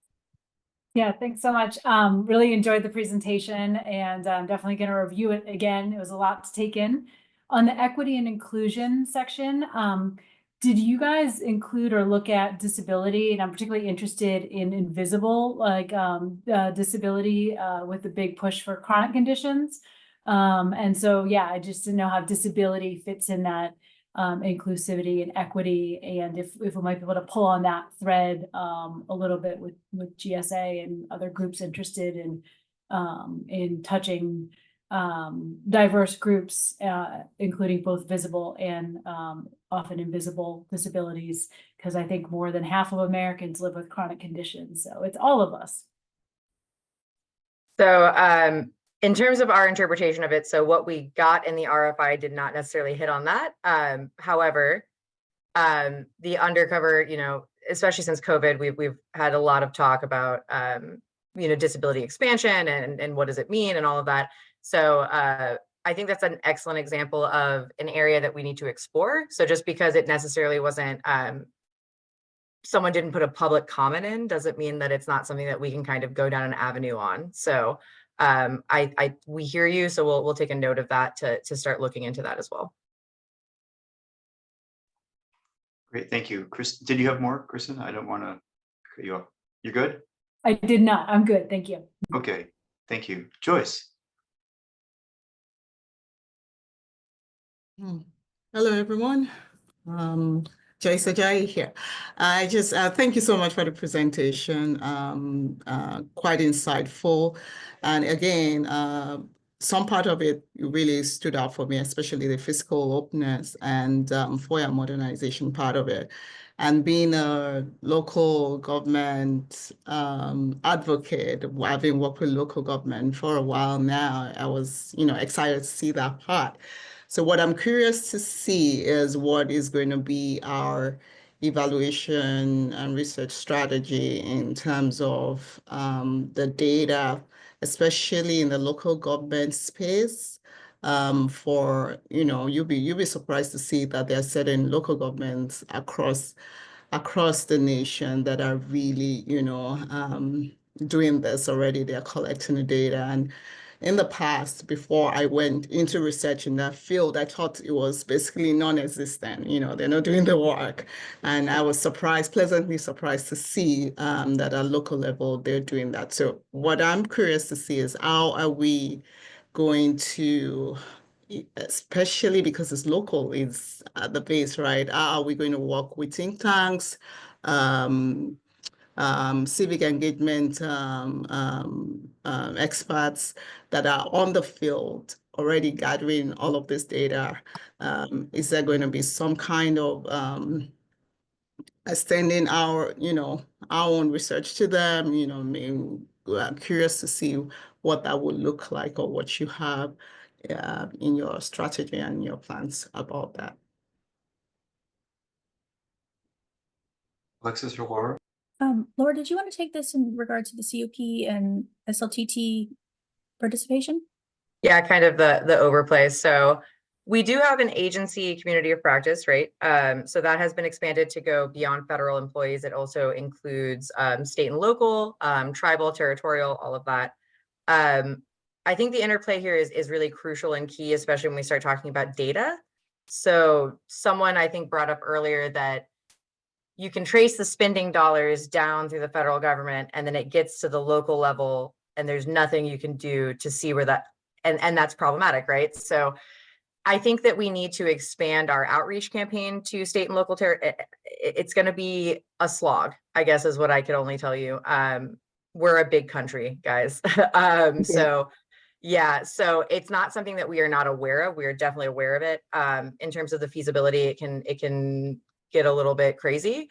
Speaker 8: Yeah, thanks so much. Really enjoyed the presentation, and I'm definitely going to review it again. It was a lot to take in. On the equity and inclusion section, did you guys include or look at disability? And I'm particularly interested in invisible, like disability with the big push for chronic conditions. And so, yeah, I just didn't know how disability fits in that inclusivity and equity, and if we might be able to pull on that thread a little bit with GSA and other groups interested in touching diverse groups, including both visible and often invisible disabilities, because I think more than half of Americans live with chronic conditions. So it's all of us.
Speaker 5: So in terms of our interpretation of it, so what we got in the RFI did not necessarily hit on that. However, the undercover, especially since COVID, we've had a lot of talk about, disability expansion and what does it mean and all of that. So I think that's an excellent example of an area that we need to explore. So just because it necessarily wasn't, someone didn't put a public comment in, doesn't mean that it's not something that we can kind of go down an avenue on. So we hear you, so we'll take a note of that to start looking into that as well.
Speaker 2: Great, thank you. Chris, did you have more, Kristen? I don't want to cut you off. You're good?
Speaker 8: I did not. I'm good. Thank you.
Speaker 2: Okay, thank you. Joyce?
Speaker 9: Hello, everyone. Joyce Ajayi here. I just thank you so much for the presentation. Quite insightful. And again, some part of it really stood out for me, especially the fiscal openness and FOIA modernization part of it. And being a local government advocate, having worked with local government for a while now, I was, excited to see that part. So what I'm curious to see is what is going to be our evaluation and research strategy in terms of the data, especially in the local government space. For, you'll be surprised to see that there are certain local governments across the nation that are really, doing this already. They're collecting the data. And in the past, before I went into research in that field, I thought it was basically non-existent. They're not doing the work. And I was pleasantly surprised to see that at local level, they're doing that. So what I'm curious to see is how are we going to, especially because it's local, it's at the base, right? How are we going to work with think tanks, civic engagement experts that are on the field already gathering all of this data? Is there going to be some kind of extending our own research to them? I'm curious to see what that would look like or what you have in your strategy and your plans about that.
Speaker 2: Alexis or Laura?
Speaker 3: Laura, did you want to take this in regard to the COP and SLTT participation?
Speaker 5: Yeah, kind of the overplay. So we do have an agency community of practice, right? So that has been expanded to go beyond federal employees. It also includes state and local, tribal, territorial, all of that. I think the interplay here is really crucial and key, especially when we start talking about data. So someone I think brought up earlier that you can trace the spending dollars down through the federal government, and then it gets to the local level and there's nothing you can do to see where that, and that's problematic, right? So I think that we need to expand our outreach campaign to state and local it's going to be a slog, I guess, is what I could only tell you. We're a big country, guys. So yeah, so it's not something that we are not aware of. We are definitely aware of it. In terms of the feasibility, it can get a little bit crazy.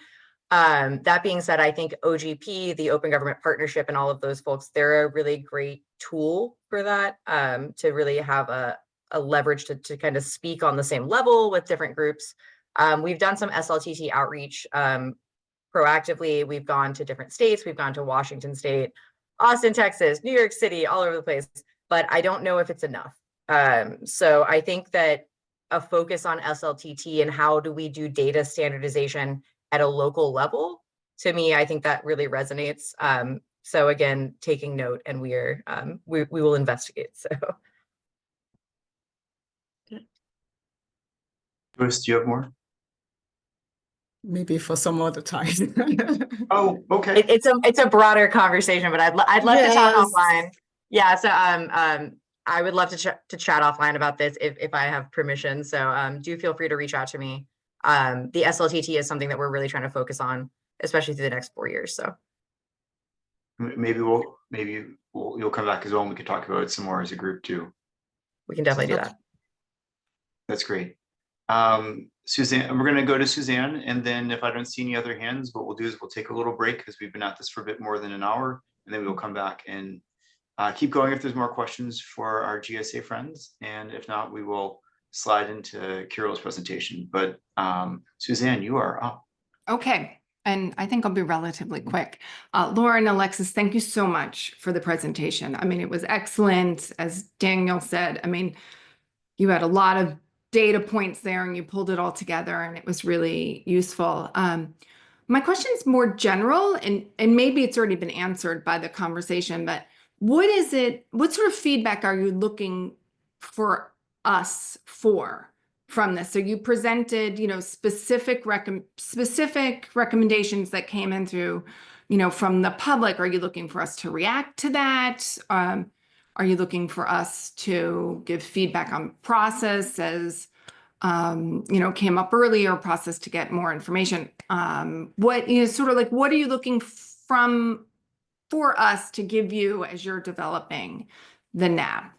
Speaker 5: That being said, I think OGP, the Open Government Partnership, and all of those folks, they're a really great tool for that, to really have a leverage to kind of speak on the same level with different groups. We've done some SLTT outreach proactively. We've gone to different states. We've gone to Washington State, Austin, Texas, New York City, all over the place, but I don't know if it's enough. So I think that a focus on SLTT and how do we do data standardization at a local level, to me, I think that really resonates. So again, taking note, and we will investigate. So.
Speaker 2: Joyce, do you have more?
Speaker 9: Maybe for some other time.
Speaker 2: Oh, okay.
Speaker 5: It's a broader conversation, but I'd love to talk offline. Yeah, so I would love to chat offline about this if I have permission. So do feel free to reach out to me. The SLTT is something that we're really trying to focus on, especially through the next 4 years. So
Speaker 2: Maybe you'll come back as well, and we could talk about it some more as a group too.
Speaker 5: We can definitely do that.
Speaker 2: That's great. Suzanne, we're going to go to Suzanne, and then if I don't see any other hands, what we'll do is we'll take a little break because we've been at this for a bit more than an hour, and then we'll come back and keep going if there's more questions for our GSA friends, and if not, we will slide into Kirill's presentation. But Suzanne, you are up.
Speaker 10: Okay, and I think I'll be relatively quick. Laura and Alexis, thank you so much for the presentation. I mean, it was excellent. As Daniel said, I mean, you had a lot of data points there and you pulled it all together and it was really useful. My question is more general and maybe it's already been answered by the conversation, but what sort of feedback are you looking for us from this? So you presented, specific recommendations that came in through, from the public. Are you looking for us to react to that? Are you looking for us to give feedback on process as, came up earlier, process to get more information? What are you looking for us to give you as you're developing the NAP?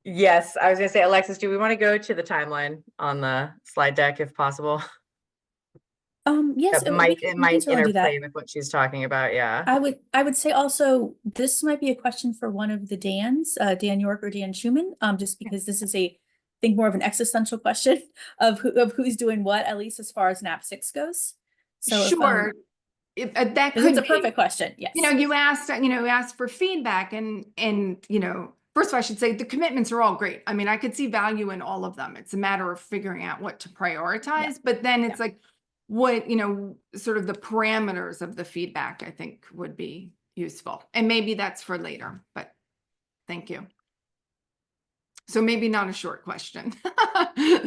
Speaker 5: Yes, I was gonna say, Alexis, do we want to go to the timeline on the slide deck if possible?
Speaker 3: Yes,
Speaker 5: It
Speaker 3: we
Speaker 5: might
Speaker 3: can certainly do that.
Speaker 5: interplay with what she's talking about, yeah.
Speaker 3: I would say also, this might be a question for one of the Dans, Dan York or Dan Schumann, just because this is I think more of an existential question of who's doing what, at least as far as NAP 6 goes. So
Speaker 10: sure. That could
Speaker 3: it's a
Speaker 10: be.
Speaker 3: perfect question. Yes.
Speaker 10: You asked for feedback and first of all, I should say the commitments are all great. I mean, I could see value in all of them. It's a matter of figuring out what to prioritize, but then it's like what, sort of the parameters of the feedback, I think would be useful. And maybe that's for later, but thank you. So maybe not a short question.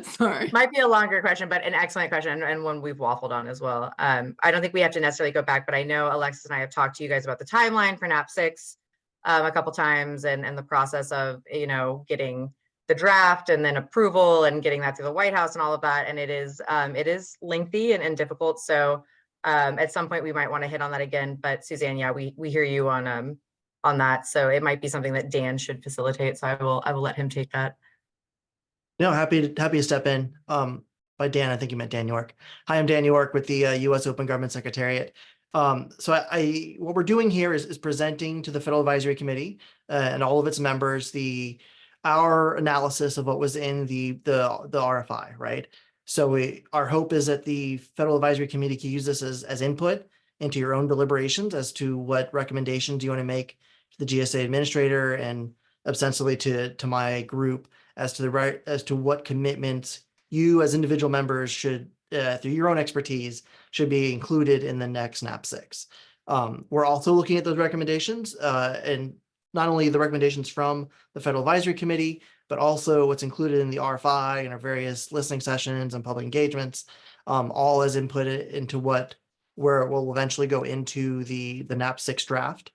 Speaker 10: Sorry.
Speaker 5: Might be a longer question, but an excellent question and one we've waffled on as well. I don't think we have to necessarily go back, but I know Alexis and I have talked to you guys about the timeline for NAP 6 a couple times and the process of, getting the draft and then approval and getting that through the White House and all of that. And it is lengthy and difficult. So at some point we might want to hit on that again, but Suzanne, yeah, we hear you on that. So it might be something that Dan should facilitate. So I will let him take that.
Speaker 11: No, happy to step in. By Dan, I think you meant Dan York. Hi, I'm Dan York with the U.S. Open Government Secretariat. So what we're doing here is presenting to the Federal Advisory Committee and all of its members our analysis of what was in the RFI, right? So our hope is that the Federal Advisory Committee can use this as input into your own deliberations as to what recommendations you want to make to the GSA administrator and ostensibly to my group as to what commitments you as individual members should, through your own expertise, should be included in the next NAP 6. We're also looking at those recommendations and not only the recommendations from the Federal Advisory Committee, but also what's included in the RFI and our various listening sessions and public engagements, all as input into where it will eventually go into the NAP 6 draft,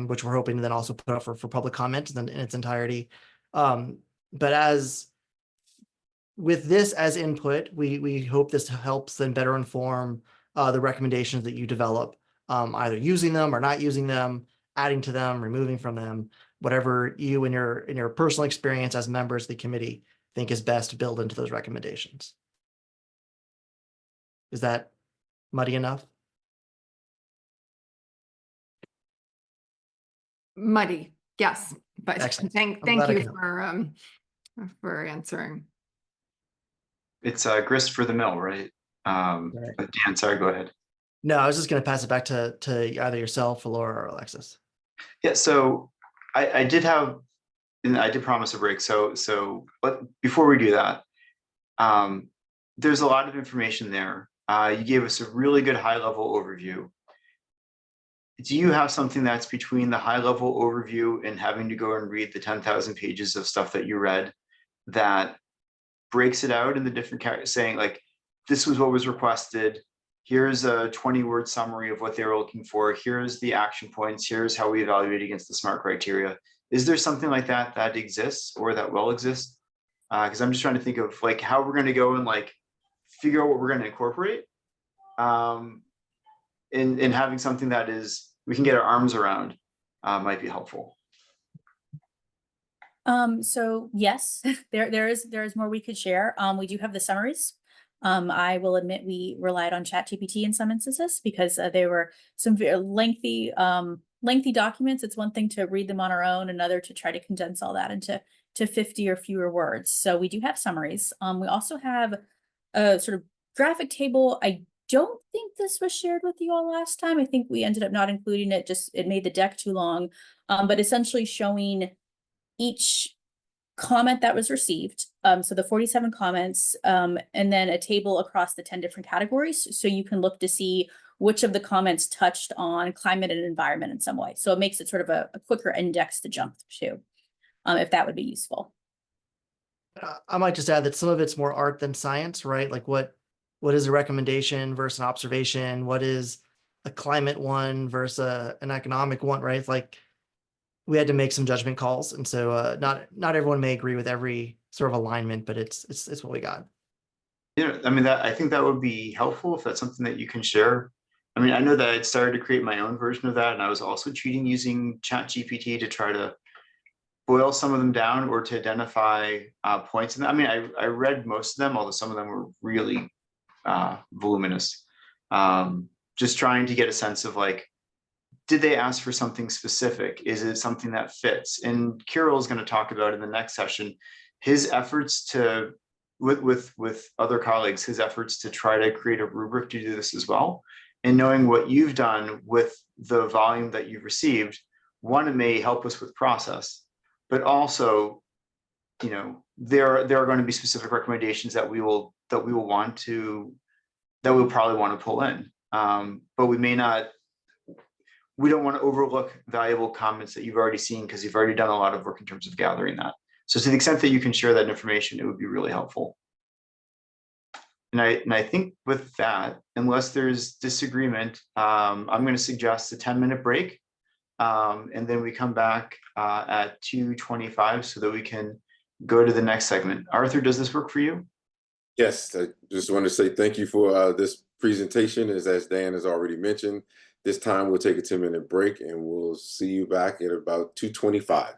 Speaker 11: which we're hoping to then also put up for public comment in its entirety. But as with this as input, we hope this helps then better inform the recommendations that you develop, either using them or not using them, adding to them, removing from them, whatever you in your personal experience as members of the committee think is best to build into those recommendations. Is that muddy enough?
Speaker 10: Muddy, yes, but
Speaker 11: Excellent.
Speaker 10: thank you for answering.
Speaker 2: It's grist for the mill, right?
Speaker 11: Right.
Speaker 2: But Dan, sorry, go ahead.
Speaker 11: No, I was just going to pass it back to either yourself, Laura, or Alexis.
Speaker 2: Yeah, so I did promise a break. So but before we do that, there's a lot of information there. You gave us a really good high-level overview. Do you have something that's between the high-level overview and having to go and read the 10,000 pages of stuff that you read that breaks it out in the different categories, saying like, this was what was requested, here's a 20-word summary of what they were looking for, here's the action points, here's how we evaluate against the SMART criteria? Is there something like that exists or that will exist? Because I'm just trying to think of like how we're going to go and like figure out what we're going to incorporate. In having something that we can get our arms around might be helpful.
Speaker 3: So yes, there is more we could share. We do have the summaries. I will admit we relied on ChatGPT in some instances because they were some very lengthy documents. It's one thing to read them on our own, another to try to condense all that into 50 or fewer words. So we do have summaries. We also have sort of graphic table, I don't think this was shared with you all last time. I think we ended up not including it, just it made the deck too long. But essentially showing each comment that was received. So the 47 comments, and then a table across the 10 different categories. So you can look to see which of the comments touched on climate and environment in some way. So it makes it sort of a quicker index to jump to, if that would be useful.
Speaker 11: I might just add that some of it's more art than science, right? Like what is a recommendation versus an observation? What is a climate one versus an economic one, right? It's like we had to make some judgment calls. And so not everyone may agree with every sort of alignment, but it's what we got.
Speaker 2: Yeah, I mean, I think that would be helpful if that's something that you can share. I mean, I know that I'd started to create my own version of that, and I was also using ChatGPT to try to boil some of them down or to identify points. And I mean, I read most of them, although some of them were really voluminous. Just trying to get a sense of like, did they ask for something specific? Is it something that fits? And Kirill is going to talk about in the next session his efforts to, with other colleagues, his efforts to try to create a rubric to do this as well. And knowing what you've done with the volume that you've received, one, it may help us with process, but also, you know, there are going to be specific recommendations that we'll probably want to pull in. But we don't want to overlook valuable comments that you've already seen because you've already done a lot of work in terms of gathering that. So to the extent that you can share that information, it would be really helpful. And I think with that, unless there's disagreement, I'm going to suggest a 10-minute break. And then we come back at 2:25 so that we can go to the next segment. Arthur, does this work for you?
Speaker 1: Yes, I just want to say thank you for this presentation. As Dan has already mentioned, this time we'll take a 10-minute break and we'll see you back at about 2:25.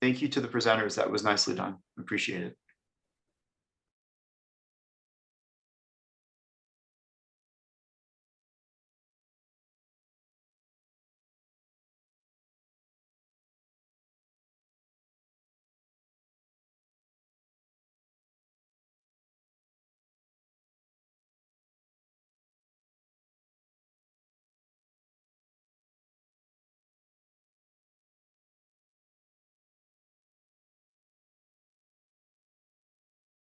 Speaker 2: Thank you to the presenters. That was nicely done. Appreciate it.